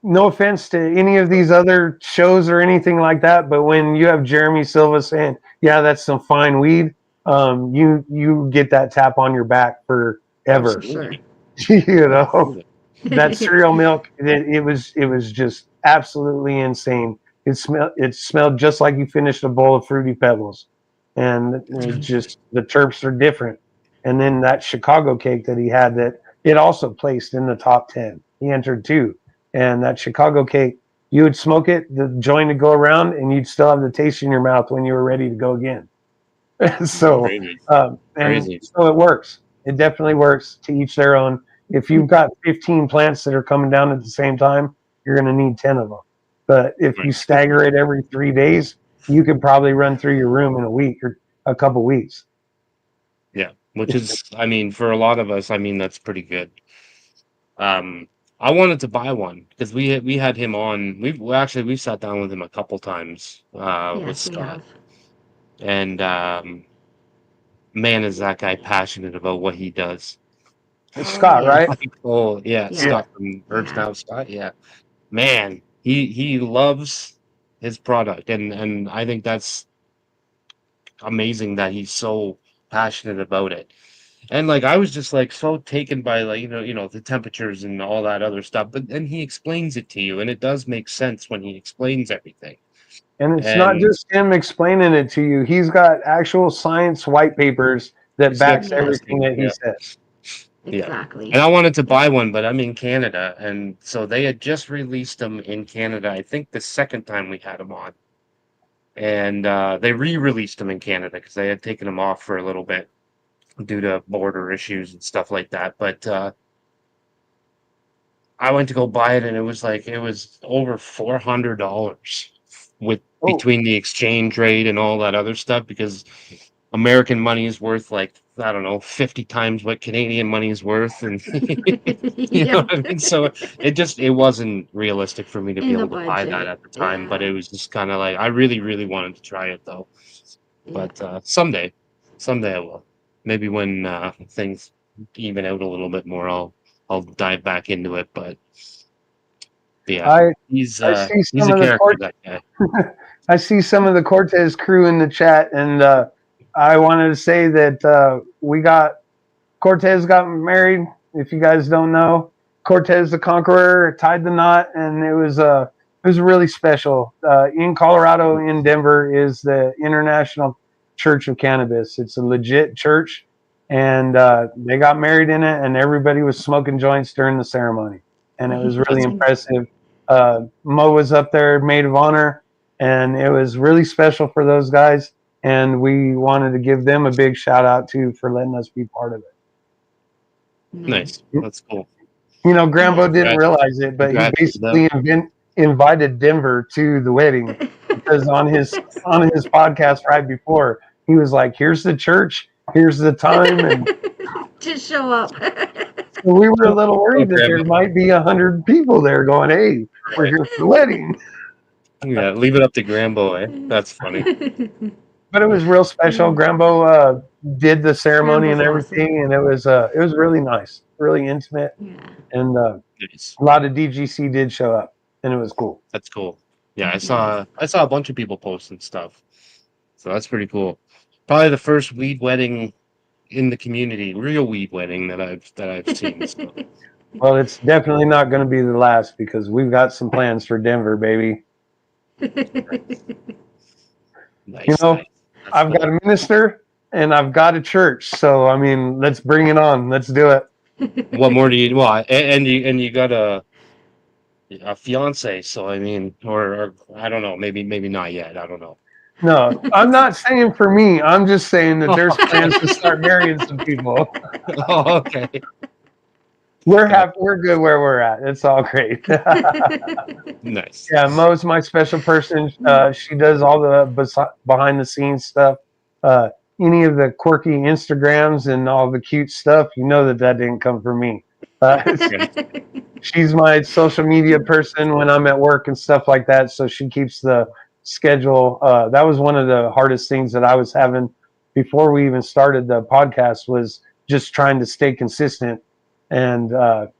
No offense to any of these other shows or anything like that, but when you have Jeremy Silva saying, "Yeah, that's some fine weed," you get that tap on your back forever. Absolutely. Absolutely. That cereal milk, it was just absolutely insane. It smelled just like you finished a bowl of Fruity Pebbles, and it just the terps are different. And then that Chicago cake that he had, that it also placed in the top 10. He entered 2. And that Chicago cake, you would smoke it, the joint would go around, and you'd still have the taste in your mouth when you were ready to go again. So, Crazy. so it works. It definitely works. To each their own. If you've got 15 plants that are coming down at the same time, you're going to need 10 of them. But if you stagger it every 3 days, you could probably run through your room in a week or a couple weeks. Yeah, which is, I mean, for a lot of us, I mean, that's pretty good. I wanted to buy one because we had him on. We sat down with him a couple times with Yes, we Scott, have. and man, is that guy passionate about what he does. Scott, yeah. right? Oh yeah, Yeah. Scott from Herbs Now. Scott, yeah, man, he loves his product, and I think that's amazing that he's so passionate about it. And like I was just like so taken by like the temperatures and all that other stuff, but then he explains it to you, and it does make sense when he explains everything. And it's not And just him explaining it to you. He's got actual science white papers that backs everything that he says. Exactly. And I wanted to buy one, but I'm in Canada, and so they had just released them in Canada. I think the second time we had them on, and they re-released them in Canada because they had taken them off for a little bit due to border issues and stuff like that. But I went to go buy it, and it was over $400 with between the exchange rate and all that other stuff, because American money is worth like, I don't know, 50 times what Canadian money is worth, and you know what I mean. So it wasn't realistic for me to be able to buy that at the time. But it was just kind of like I really, really wanted to try it though. But someday I will. Maybe when things even out a little bit more, I'll dive back into it. But yeah, he's a character, that guy. I see some of the Cortez crew in the chat, and I wanted to say that Cortez got married. If you guys don't know, Cortez the Conqueror tied the knot, and it was really special. In Colorado, in Denver, is the International Church of Cannabis. It's a legit church, and they got married in it, and everybody was smoking joints during the ceremony, and it was really impressive. Mo was up there, maid of honor, and it was really special for those guys, and we wanted to give them a big shout out too for letting us be part of it. Nice. That's cool. Grambo didn't realize it, but he basically invited Denver to the wedding, because on his podcast right before, he was like, "Here's the church, here's the time," and to show up. we were a little worried that there might be 100 people there going, "Hey, we're here for the wedding." Yeah, leave it up to Grambo, eh? That's funny. But it was real special. Grambo did the ceremony and Grambo's everything, and it was really nice, really intimate, Yeah. and Nice. a lot of DGC did show up, and it was cool. That's cool. Yeah, I saw a bunch of people posting stuff. So that's pretty cool. Probably the first weed wedding in the community, real weed wedding that I've seen. So. Well, it's definitely not going to be the last because we've got some plans for Denver, baby. Nice, You know, nice. That's I've got a minister and I've got a church, so I mean, let's bring it on. Let's do it. What more do you want? And you got a fiance, so I mean, or I don't know, maybe not yet. I don't know. No, I'm not saying for me. I'm just saying that there's plans to start marrying some people. Oh, okay. We're happy. We're good where we're at. It's all great. Nice. Yeah, Mo's my special person. She does all the behind the scenes stuff. Any of the quirky Instagrams and all the cute stuff, you know that didn't come from me. She's my social media person when I'm at work and stuff like that. So she keeps the schedule. That was one of the hardest things that I was having before we even started the podcast was just trying to stay consistent and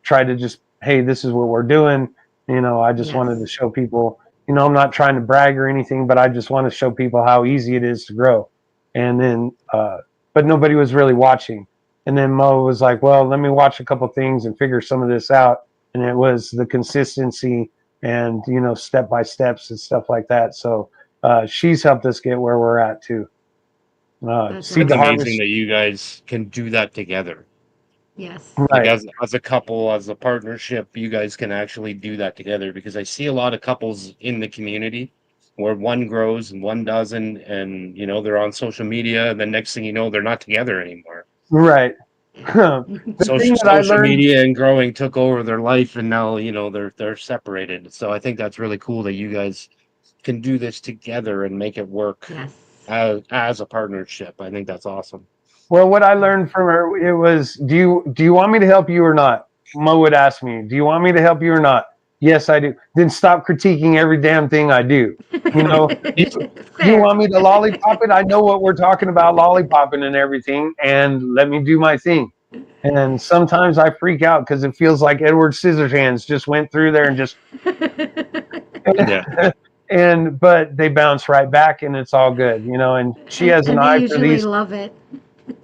try to just, hey, this is what we're doing. You know, I just wanted to show people, you know, I'm not trying to brag or anything, but I just want to show people how easy it is to grow. And then, but nobody was really watching. And then Mo was like, well, let me watch a couple things and figure some of this out. And it was the consistency and, you know, step by steps and stuff like that. So she's helped us get where we're at too. It's amazing that you guys can do that together. Yes. Like Right. as a couple, as a partnership, you guys can actually do that together because I see a lot of couples in the community where one grows and one doesn't, and you know, they're on social media, and the next thing you know, they're not together anymore. Right. The thing that I Social learned, media and growing took over their life, and now you know they're separated. So I think that's really cool that you guys can do this together and make it work Yes. as a partnership. I think that's awesome. well, what I learned from her, it was, do you want me to help you or not? Mo would ask me, do you want me to help you or not? Yes, I do. Then stop critiquing every damn thing I do. You know, you want me to lollipop it? I know what we're talking about, lollipopping and everything, and let me do my thing. And sometimes I freak out because it feels like Edward Scissorhands just went through there and just Yeah. but they bounce right back and it's all good, you know. And she has an and they eye for usually these. love it.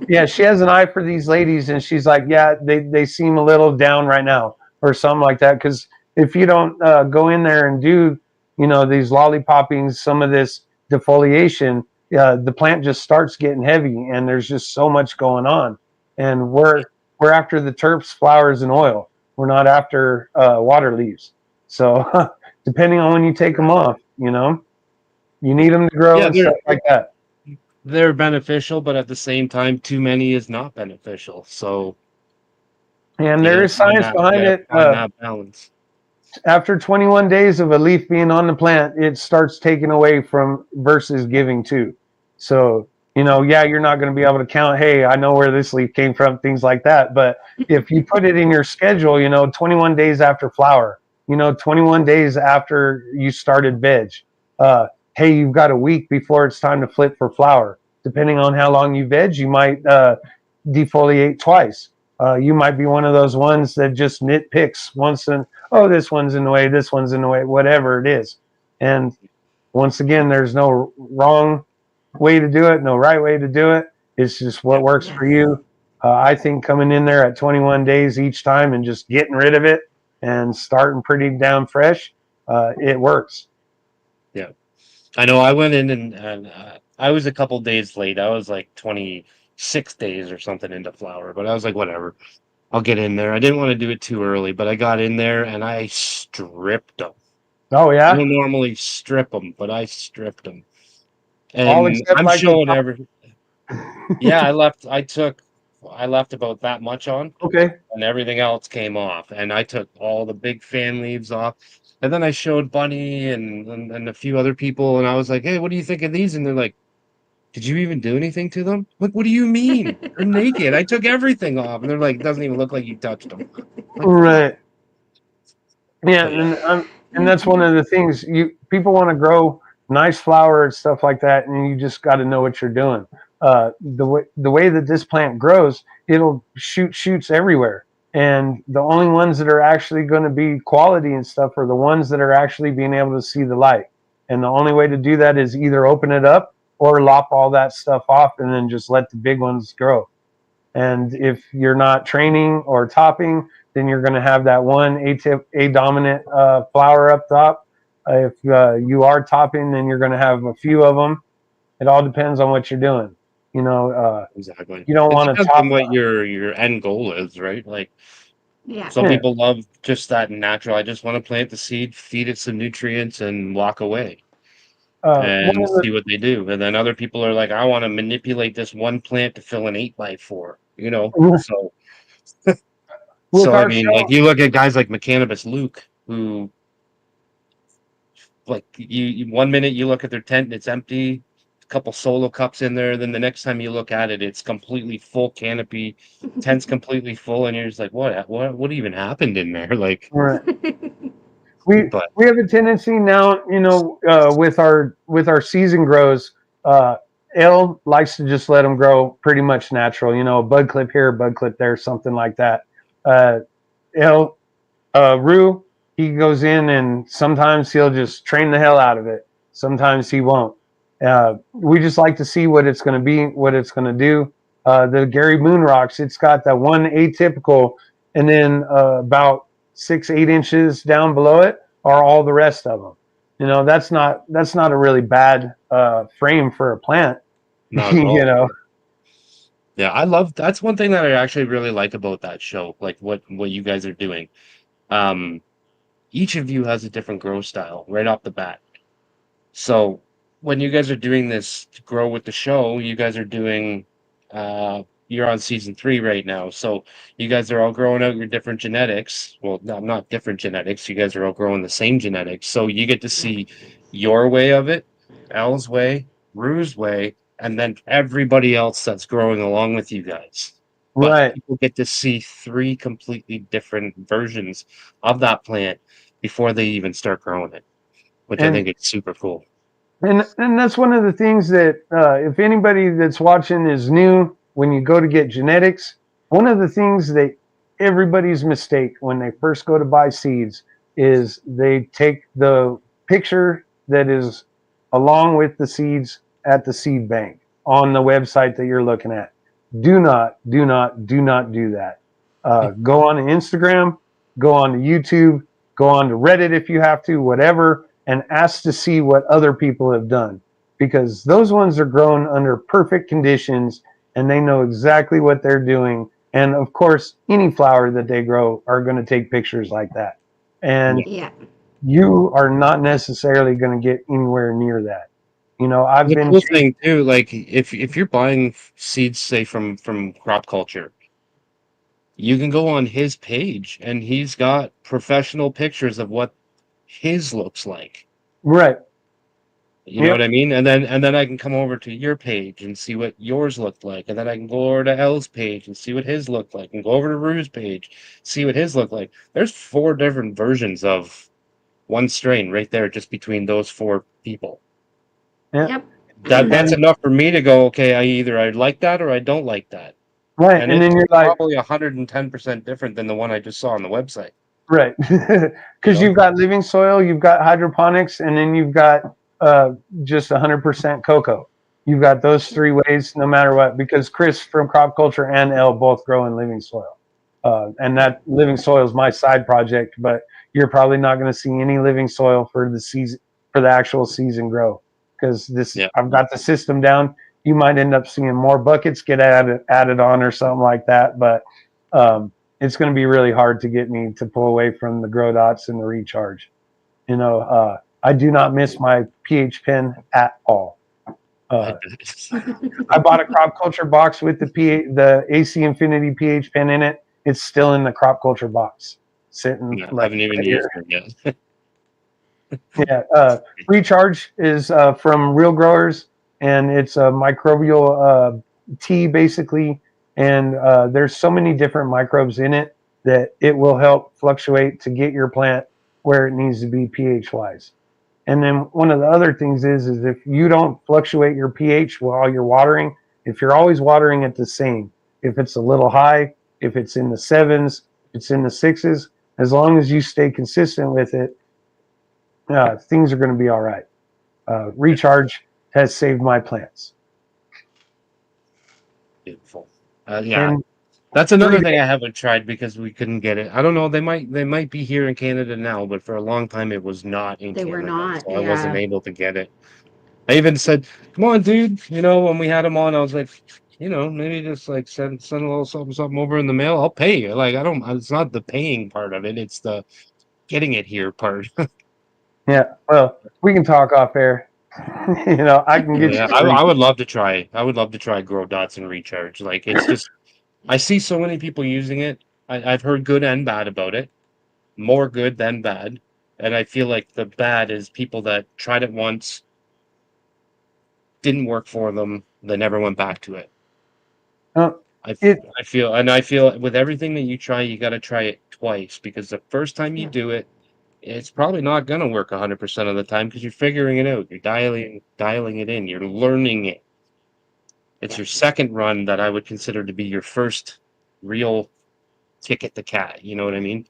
Yeah, she has an eye for these ladies, and she's like, yeah, they seem a little down right now, or something like that. Because if you don't go in there and do, you know, these lollipoppings, some of this defoliation, the plant just starts getting heavy, and there's just so much going on. And we're after the terps, flowers, and oil. We're not after water leaves. So depending on when you take them off, you know, you need them to grow Yeah, and stuff like that. they're beneficial, but at the same time, too many is not beneficial. So, And there is science behind it. Find that balance. After 21 days of a leaf being on the plant, it starts taking away from versus giving too. So, you know, yeah, you're not going to be able to count, hey, I know where this leaf came from, things like that. But if you put it in your schedule, you know, 21 days after flower, you know, 21 days after you started veg, hey, you've got a week before it's time to flip for flower. Depending on how long you veg, you might defoliate twice. You might be one of those ones that just nitpicks once and, oh, this one's in the way, this one's in the way, whatever it is. And once again, there's no wrong way to do it, no right way to do it. It's just what works for you. I think coming in there at 21 days each time and just getting rid of it and starting pretty down fresh, it works. Yeah. I know I went in and I was a couple days late. I was like 26 days or something into flower, but I was like, whatever. I'll get in there. I didn't want to do it too early, but I got in there and I stripped them. Oh, I yeah? don't normally strip them, but I stripped them. All And except I'm like showing every. Yeah, I left about that much on, Okay. and everything else came off. And I took all the big fan leaves off. And then I showed Bunny and a few other people, and I was like, hey, what do you think of these? And they're like, did you even do anything to them? Like, what do you mean? They're naked. I took everything off. And they're like, it doesn't even look like you touched them. Like, Right. Yeah, but yeah. And that's one of the things people want to grow nice flower and stuff like that, and you just got to know what you're doing. The way that this plant grows, it'll shoot shoots everywhere, and the only ones that are actually going to be quality and stuff are the ones that are actually being able to see the light. And the only way to do that is either open it up or lop all that stuff off and then just let the big ones grow. And if you're not training or topping, then you're going to have that one A dominant flower up top. If you are topping, then you're going to have a few of them. It all depends on what you're doing. Exactly. You don't It want to depends top. on what your end goal is, right? Like Yeah. some Yeah. people love just that natural. I just want to plant the seed, feed it some nutrients, and walk away One and of the, see what they do. And then other people are like, I want to manipulate this one plant to fill an 8x4. So with I our mean, like show, you look at guys like Cannabis Luke, who like you 1 minute you look at their tent and it's empty, a couple solo cups in there, then the next time you look at it, it's completely full canopy, tent's completely full, and you're just like, what even happened in there? Like, right. we but we have a tendency now, with our season grows. Ale likes to just let them grow pretty much natural. A bud clip here, a bud clip there, something like that. Ale Rue, he goes in and sometimes he'll just train the hell out of it. Sometimes he won't. We just like to see what it's going to be, what it's going to do. The Gary Moon rocks, it's got that one atypical, and then about 6-8 inches down below it are all the rest of them. That's not a really bad frame for a plant. not at all. Yeah, I love that's one thing that I actually really like about that show, like what you guys are doing. Um, each of you has a different grow style right off the bat. So when you guys are doing this to grow with the show, you guys are doing you're on season 3 right now. So you guys are all growing out your different genetics. Well, no, not different genetics. You guys are all growing the same genetics. So you get to see your way of it, Al's way, Rue's way, and then everybody else that's growing along with you guys. But Right. people get to see 3 completely different versions of that plant before they even start growing it, which I And think is super cool. And that's one of the things that if anybody that's watching is new, when you go to get genetics, one of the things that everybody's mistake when they first go to buy seeds is they take the picture that is along with the seeds at the seed bank on the website that you're looking at. Do not do that. Go on to Instagram, go on to YouTube, go on to Reddit if you have to, whatever, and ask to see what other people have done, because those ones are grown under perfect conditions and they know exactly what they're doing. And of course, any flower that they grow are going to take pictures like that. And Yeah. you are not necessarily going to get anywhere near that. I've The been cool thing too, like if you're buying seeds, say from Crop Culture, you can go on his page and he's got professional pictures of what his looks like. right. You know Yep. what I mean? And then I can come over to your page and see what yours looked like, and then I can go over to L's page and see what his looked like, and go over to Rue's page, see what his looked like. There's 4 different versions of one strain right there, just between those 4 people. Yeah. Yep. That's enough for me to go, okay, I like that or I don't like that. Right. And And then it's you're like, probably 110% different than the one I just saw on the website. right. Because You know? you've got living soil, you've got hydroponics, and then you've got just 100% cocoa. You've got those 3 ways no matter what, because Chris from Crop Culture and Elle both grow in living soil. And that living soil is my side project, but you're probably not going to see any living soil for the season, for the actual season grow, because Yeah. I've got the system down. You might end up seeing more buckets get added on or something like that, but it's going to be really hard to get me to pull away from the grow dots and the recharge. I do not miss my pH pen at all. I bought a Crop Culture box with the AC Infinity pH pen in it. It's still in the Crop Culture box, sitting I like haven't even right used here. it yet. Yeah, Recharge is from Real Growers, and it's a microbial tea basically. And there's so many different microbes in it that it will help fluctuate to get your plant where it needs to be pH wise. And then one of the other things is if you don't fluctuate your pH while you're watering, if you're always watering it the same, if it's a little high, if it's in the 7s, if it's in the 6s, as long as you stay consistent with it, things are going to be all right. Recharge has saved my plants. Beautiful. Yeah. And That's another thing I haven't tried because we couldn't get it. I don't know. They might be here in Canada now, but for a long time it was not in They Canada. were not, So I wasn't yeah. able to get it. I even said, "Come on, dude." You know, when we had them on, I was like, you know, maybe just like send a little something over in the mail. I'll pay you. Like I don't. It's not the paying part of it. It's the getting it here part. yeah, well, we can talk off air. You know, I can get Yeah, you. I would love to try. I would love to try Grow Dots and Recharge. Like it's just, I see so many people using it. I've heard good and bad about it. More good than bad. And I feel like the bad is people that tried it once, didn't work for them, they never went back to it. Uh, I, it I feel with everything that you try, you got to try it twice because the first time you do it, it's probably not going to work 100% of the time because you're figuring it out. You're dialing it in. You're learning it. It's your second run that I would consider to be your first real kick at the cat. You know what I mean?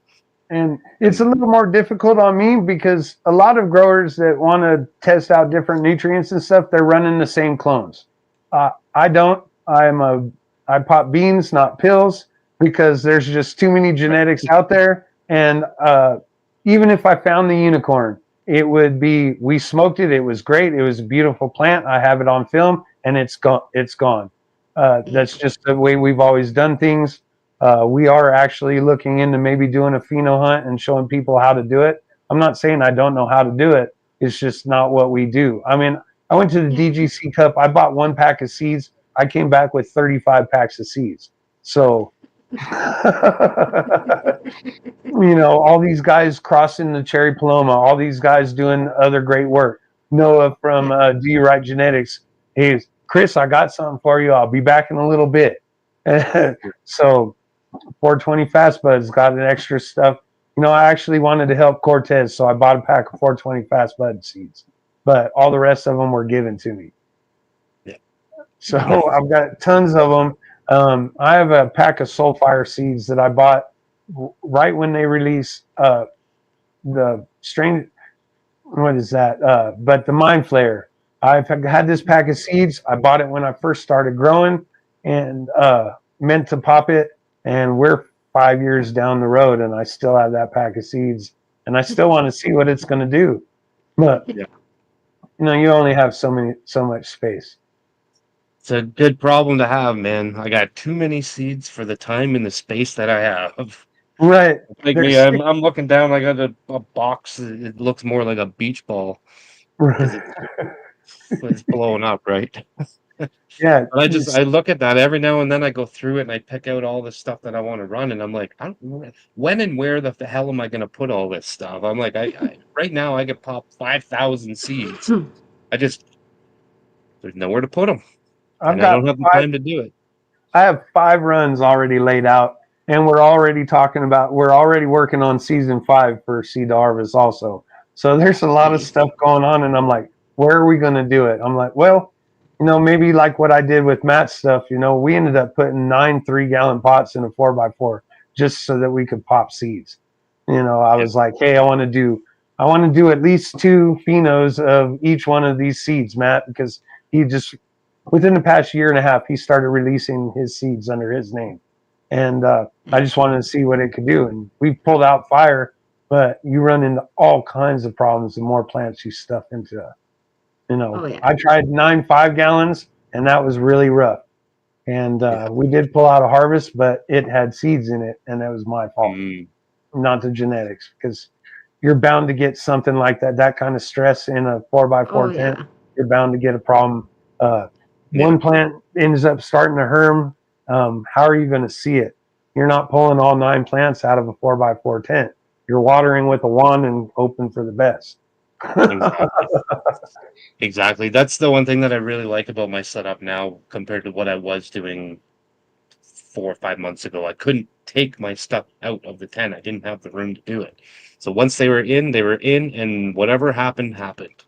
And it's a little more difficult on me because a lot of growers that want to test out different nutrients and stuff, they're running the same clones. I don't. I pop beans, not pills, because there's just too many genetics out there. And even if I found the unicorn, it would be, we smoked it. It was great. It was a beautiful plant. I have it on film, and it's gone. It's gone. That's just the way we've always done things. We are actually looking into maybe doing a pheno hunt and showing people how to do it. I'm not saying I don't know how to do it. It's just not what we do. I mean, I went to the DGC Cup. I bought 1 pack of seeds. I came back with 35 packs of seeds. So, you know, all these guys crossing the cherry paloma, all these guys doing other great work. Noah from Do You Right Genetics. Hey, Chris, I got something for you. I'll be back in a little bit. So 420 Fast Buds got an extra stuff. You know, I actually wanted to help Cortez, so I bought a pack of 420 Fast Bud seeds. But all the rest of them were given to me. Yeah. So I've got tons of them. I have a pack of Soulfire seeds that I bought right when they released the strain. What is that? But the Mind Flayer. I've had this pack of seeds. I bought it when I first started growing and meant to pop it. And we're 5 years down the road, and I still have that pack of seeds, and I still want to see what it's going to do. But you know, you only have so much space. It's a good problem to have, man. I got too many seeds for the time and the space that I have. Right. Like me, I'm looking down. I got a box. It looks more like a beach ball because it's blowing up, right? Yeah. But I look at that every now and then. I go through it and I pick out all the stuff that I want to run, and I'm like, when and where the hell am I going to put all this stuff? I'm like, I right now I could pop 5,000 seeds. There's nowhere to put them, and I don't have the time to do it. I have 5 runs already laid out, and we're already working on season 5 for Seed to Harvest also. So there's a lot of stuff going on, and I'm like, where are we going to do it? I'm like, well, you know, maybe like what I did with Matt's stuff, you know, we ended up putting 9 3-gallon pots in a 4x4 just so that we could pop seeds. You know, I was like, hey, I want to do at least 2 phenos of each one of these seeds, Matt, because within the past year and a half, he started releasing his seeds under his name. And I just wanted to see what it could do. And we pulled out fire, but you run into all kinds of problems the more plants you stuff into it. You know, I tried 9 5-gallons, and that was really rough. And we did pull out a harvest, but it had seeds in it, and that was my fault, not the genetics, because you're bound to get something like that kind of stress in a 4x4 tent. You're bound to get a problem. One plant ends up starting to herm. How are you going to see it? You're not pulling all 9 plants out of a 4x4 tent. You're watering with a wand and hoping for the best. Exactly. That's the one thing that I really like about my setup now compared to what I was doing 4 or 5 months ago. I couldn't take my stuff out of the tent. I didn't have the room to do it. So once they were in, and whatever happened, happened.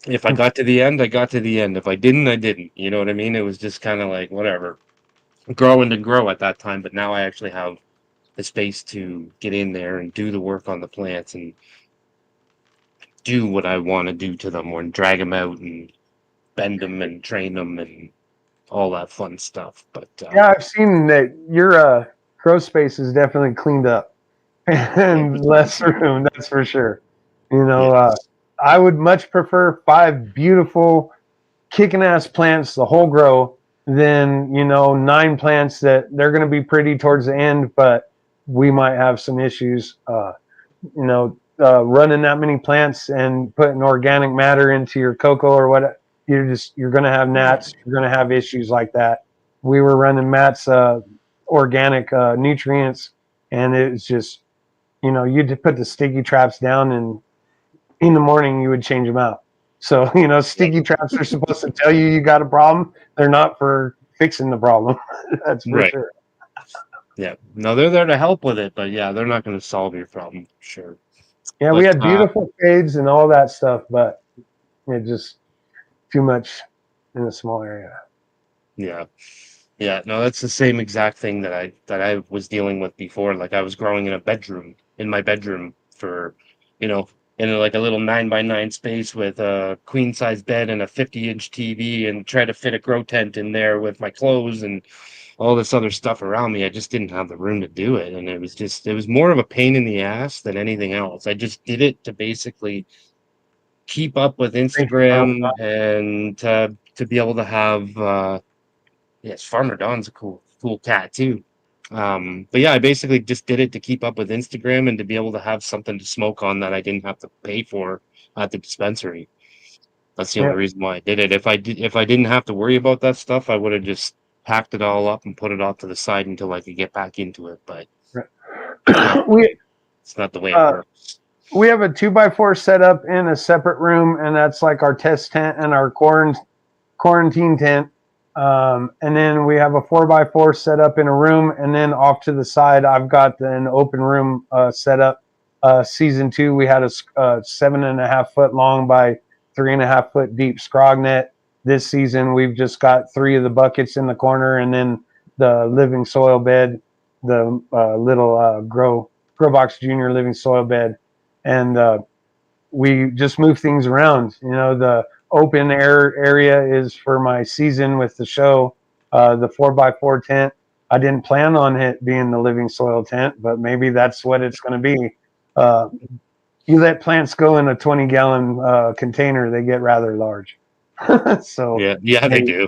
If I got to the end, I got to the end. If I didn't, I didn't. You know what I mean? It was just kind of like, whatever. Growing to grow at that time, but now I actually have the space to get in there and do the work on the plants and do what I want to do to them, or drag them out and bend them and train them and all that fun stuff. But Yeah, I've seen that your grow space is definitely cleaned up and less room, that's for sure. You know, yes. I would much prefer 5 beautiful, kicking ass plants, the whole grow, than, 9 plants that they're going to be pretty towards the end, but we might have some issues. Running that many plants and putting organic matter into your cocoa or what, you're going to have gnats. You're going to have issues like that. We were running Matt's organic nutrients, and it was just, you just put the sticky traps down, and in the morning you would change them out. So, sticky traps are supposed to tell you got a problem. They're not for fixing the problem. That's for Right. sure. Yeah. No, they're there to help with it, but yeah, they're not going to solve your problem for sure. Yeah, we But had beautiful fades and all that stuff, but it just too much in a small area. yeah. Yeah, no, that's the same exact thing that I was dealing with before. Like I was growing in my bedroom for, in like a little 9x9 space with a queen size bed and a 50-inch TV, and try to fit a grow tent in there with my clothes and all this other stuff around me. I just didn't have the room to do it, and it was more of a pain in the ass than anything else. I just did it to basically keep up with Instagram and to be able to have yes, Farmer Don's a cool cat too. But yeah, I basically just did it to keep up with Instagram and to be able to have something to smoke on that I didn't have to pay for at the dispensary. That's the only Yeah. reason why I did it. If I didn't have to worry about that stuff, I would have just packed it all up and put it off to the side until I could get back into it. But we it's not the way it works. we have a 2x4 set up in a separate room, and that's like our test tent and our quarantine tent. And then we have a 4x4 set up in a room, and then off to the side, I've got an open room set up. Season 2, we had a 7.5 foot long by 3.5 foot deep scrog net. This season, we've just got 3 of the buckets in the corner, and then the living soil bed, the little grow box junior living soil bed, and we just move things around. The open air area is for my season with the show. The 4x4 tent, I didn't plan on it being the living soil tent, but maybe that's what it's going to be. You let plants go in a 20-gallon container, they get rather large. So yeah, they do.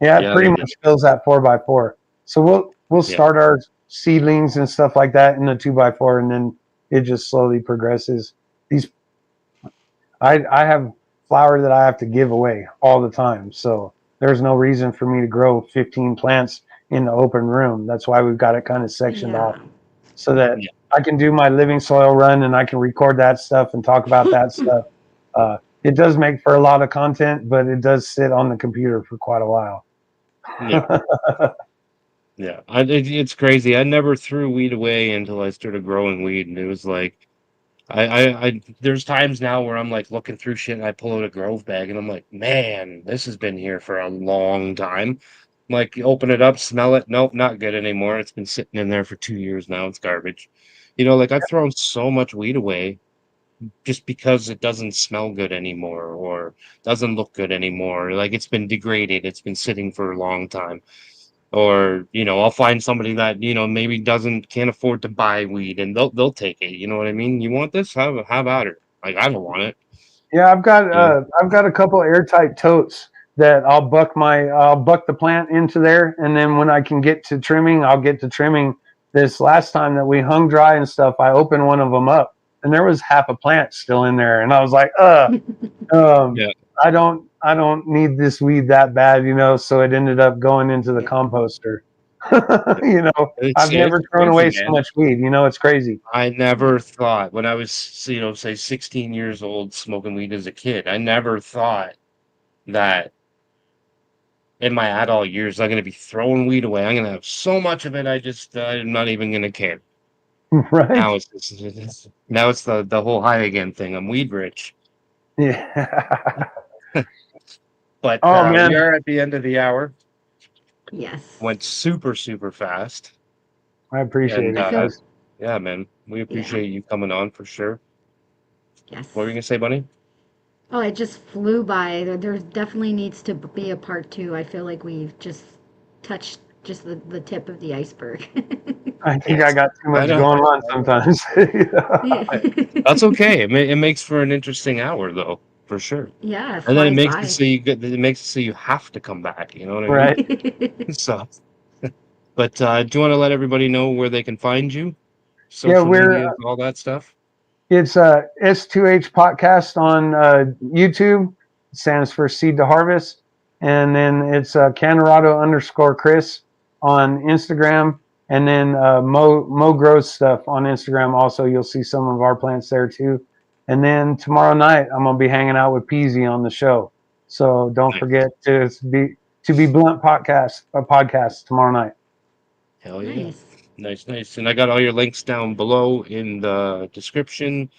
yeah, it Yeah, pretty they much fills that 4x4. So we'll start our seedlings and stuff like that in the 2x4, and then it just slowly progresses. I have flower that I have to give away all the time, so there's no reason for me to grow 15 plants in the open room. That's why we've got it kind of sectioned off, so that I can do my living soil run and I can record that stuff and talk about that stuff. It does make for a lot of content, but it does sit on the computer for quite a while. Yeah. Yeah, it's crazy. I never threw weed away until I started growing weed, and it was like, there's times now where I'm like looking through shit and I pull out a Grove bag and I'm like, man, this has been here for a long time. I'm like, open it up, smell it. Nope, not good anymore. It's been sitting in there for 2 years now. It's garbage. Like I've thrown so much weed away just because it doesn't smell good anymore or doesn't look good anymore. Like it's been degraded. It's been sitting for a long time. Or I'll find somebody that maybe can't afford to buy weed, and they'll take it. You know what I mean? You want this? Have at it. Like I don't want it. Yeah, I've got a couple airtight totes that I'll buck the plant into there, and then when I can get to trimming, I'll get to trimming. This last time that we hung dry and stuff, I opened one of them up, and there was half a plant still in there, and I was like, Yeah. I don't need this weed that bad, so it ended up going into the composter. I've never thrown away so much weed. It's crazy. I never thought when I was, say 16 years old, smoking weed as a kid, I never thought that in my adult years, I'm gonna be throwing weed away. I'm gonna have so much of it. I'm not even gonna care. Right? Now now it's the whole high again thing. I'm weed rich. Yeah. But Oh man, we are at the end of the hour. Yes. Went super super fast. I appreciate And it, I feel, guys. yeah, man, we yeah, appreciate you coming on for sure. yes. What were you gonna say, Bunny? Oh, it just flew by. There definitely needs to be a part two. I feel like we've just touched just the tip of the iceberg. I think I Yes. got too I much know. going on I know. sometimes. Yeah. That's okay. It makes for an interesting hour, though, for sure. Yeah, it And then it flies makes it by. so it makes it so you have to come back. You know what I mean? Right. So, but do you want to let everybody know where they can find you? Yeah, Social media, all that stuff. it's S2H Potcast on YouTube. It stands for Seed to Harvest. And then it's Cannarado_Chris on Instagram. And then Mo grows stuff on Instagram. Also, you'll see some of our plants there too. And then tomorrow night, I'm gonna be hanging out with Peasy on the show. So don't Nice. forget to be blunt podcast tomorrow night. Hell yeah. Nice. Nice, nice. And I got all your links down below in the description.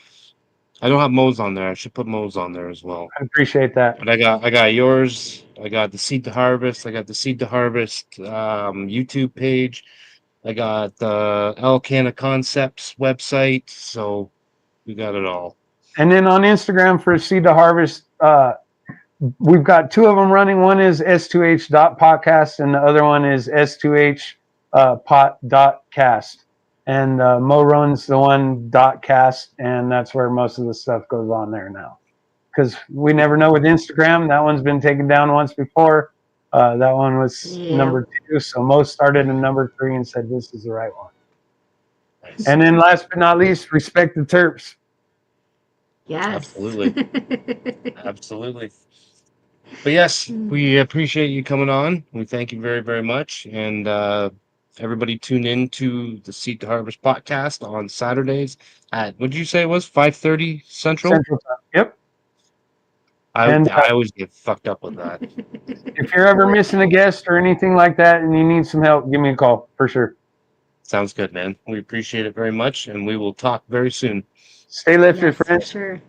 I don't have Mo's on there. I should put Mo's on there as well. I appreciate that. But I got yours. I got the Seed to Harvest. I got the Seed to Harvest YouTube page. I got the El Canna Concepts website. So we got it all. And then on Instagram for Seed to Harvest, we've got two of them running. One is S2H.podcast and the other one is S2H pot.cast. And Mo runs the one .cast, and that's where most of the stuff goes on there now. Because we never know with Instagram. That one's been taken down once before. That one was Yeah. number 2. So Mo started in number 3 and said, this is the right one. Nice. And then last but not least, respect the terps. Yes. Absolutely. Absolutely. But yes, we appreciate you coming on. We thank you very, very much. And everybody tune in to the Seed to Harvest podcast on Saturdays at, what did you say it was, 5:30 Central? Central Time. Yep. I And always get fucked up with that. if you're ever missing a guest or anything like that and you need some help, give me a call for sure. Sounds good, man. We appreciate it very much, and we will talk very soon. Stay lifted, Yes, for friends. sure.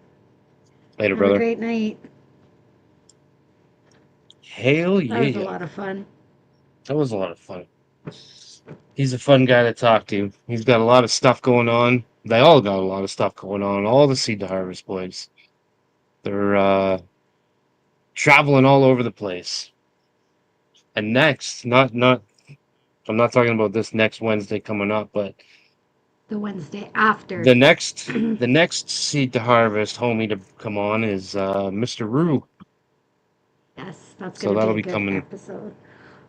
Later, Have brother. a great night. Hell That was a yeah. lot of fun. That was a lot of fun. He's a fun guy to talk to. He's got a lot of stuff going on. They all got a lot of stuff going on. All the Seed to Harvest boys. They're traveling all over the place. And next, I'm not talking about this next Wednesday coming up, but The Wednesday after. the next Seed to Harvest homie to come on is Mr. Rue. Yes, that's So going to that'll be be a good coming. episode.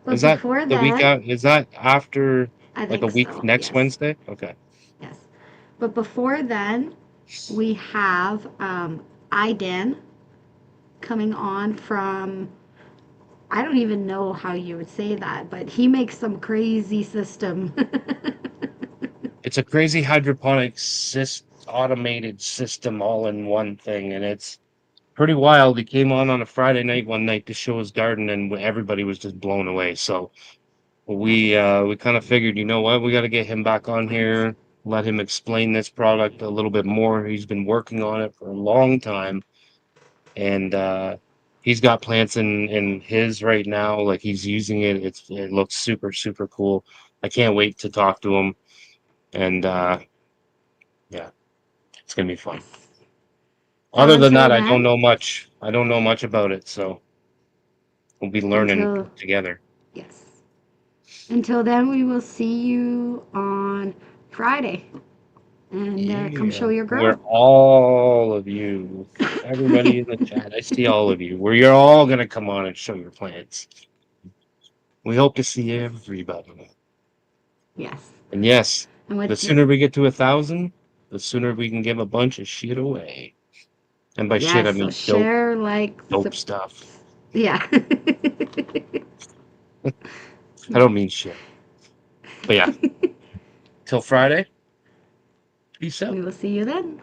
But Is that before the week that, out? Is that after I like think a week so, next yes. Wednesday? Okay. Yes. But before then, we have IDAN coming on from, I don't even know how you would say that, but he makes some crazy system. It's a crazy hydroponic automated system all in one thing, and it's pretty wild. He came on a Friday night one night to show his garden, and everybody was just blown away. So we kind of figured, you know what, we got to get him back on here, let him explain this product a little bit more. He's been working on it for a long time, and he's got plants in his right now. Like he's using it. It looks super super cool. I can't wait to talk to him, and yeah, it's gonna be fun. Yes. Other than until that, I don't then, know much. I don't know much about it, so we'll be learning Until- together. yes. Until then, we will see you on Friday. And come show your Where girl. all of you, everybody in the chat, I see all of you. Where you're all gonna come on and show your plants. We hope to see everybody. Yes. And yes, And with the sooner we get to 1,000, the sooner we can give a bunch of shit away. And by shit, I so mean share, dope stuff. Yeah. I don't mean shit. But yeah, till Friday. Peace out. We will see you then.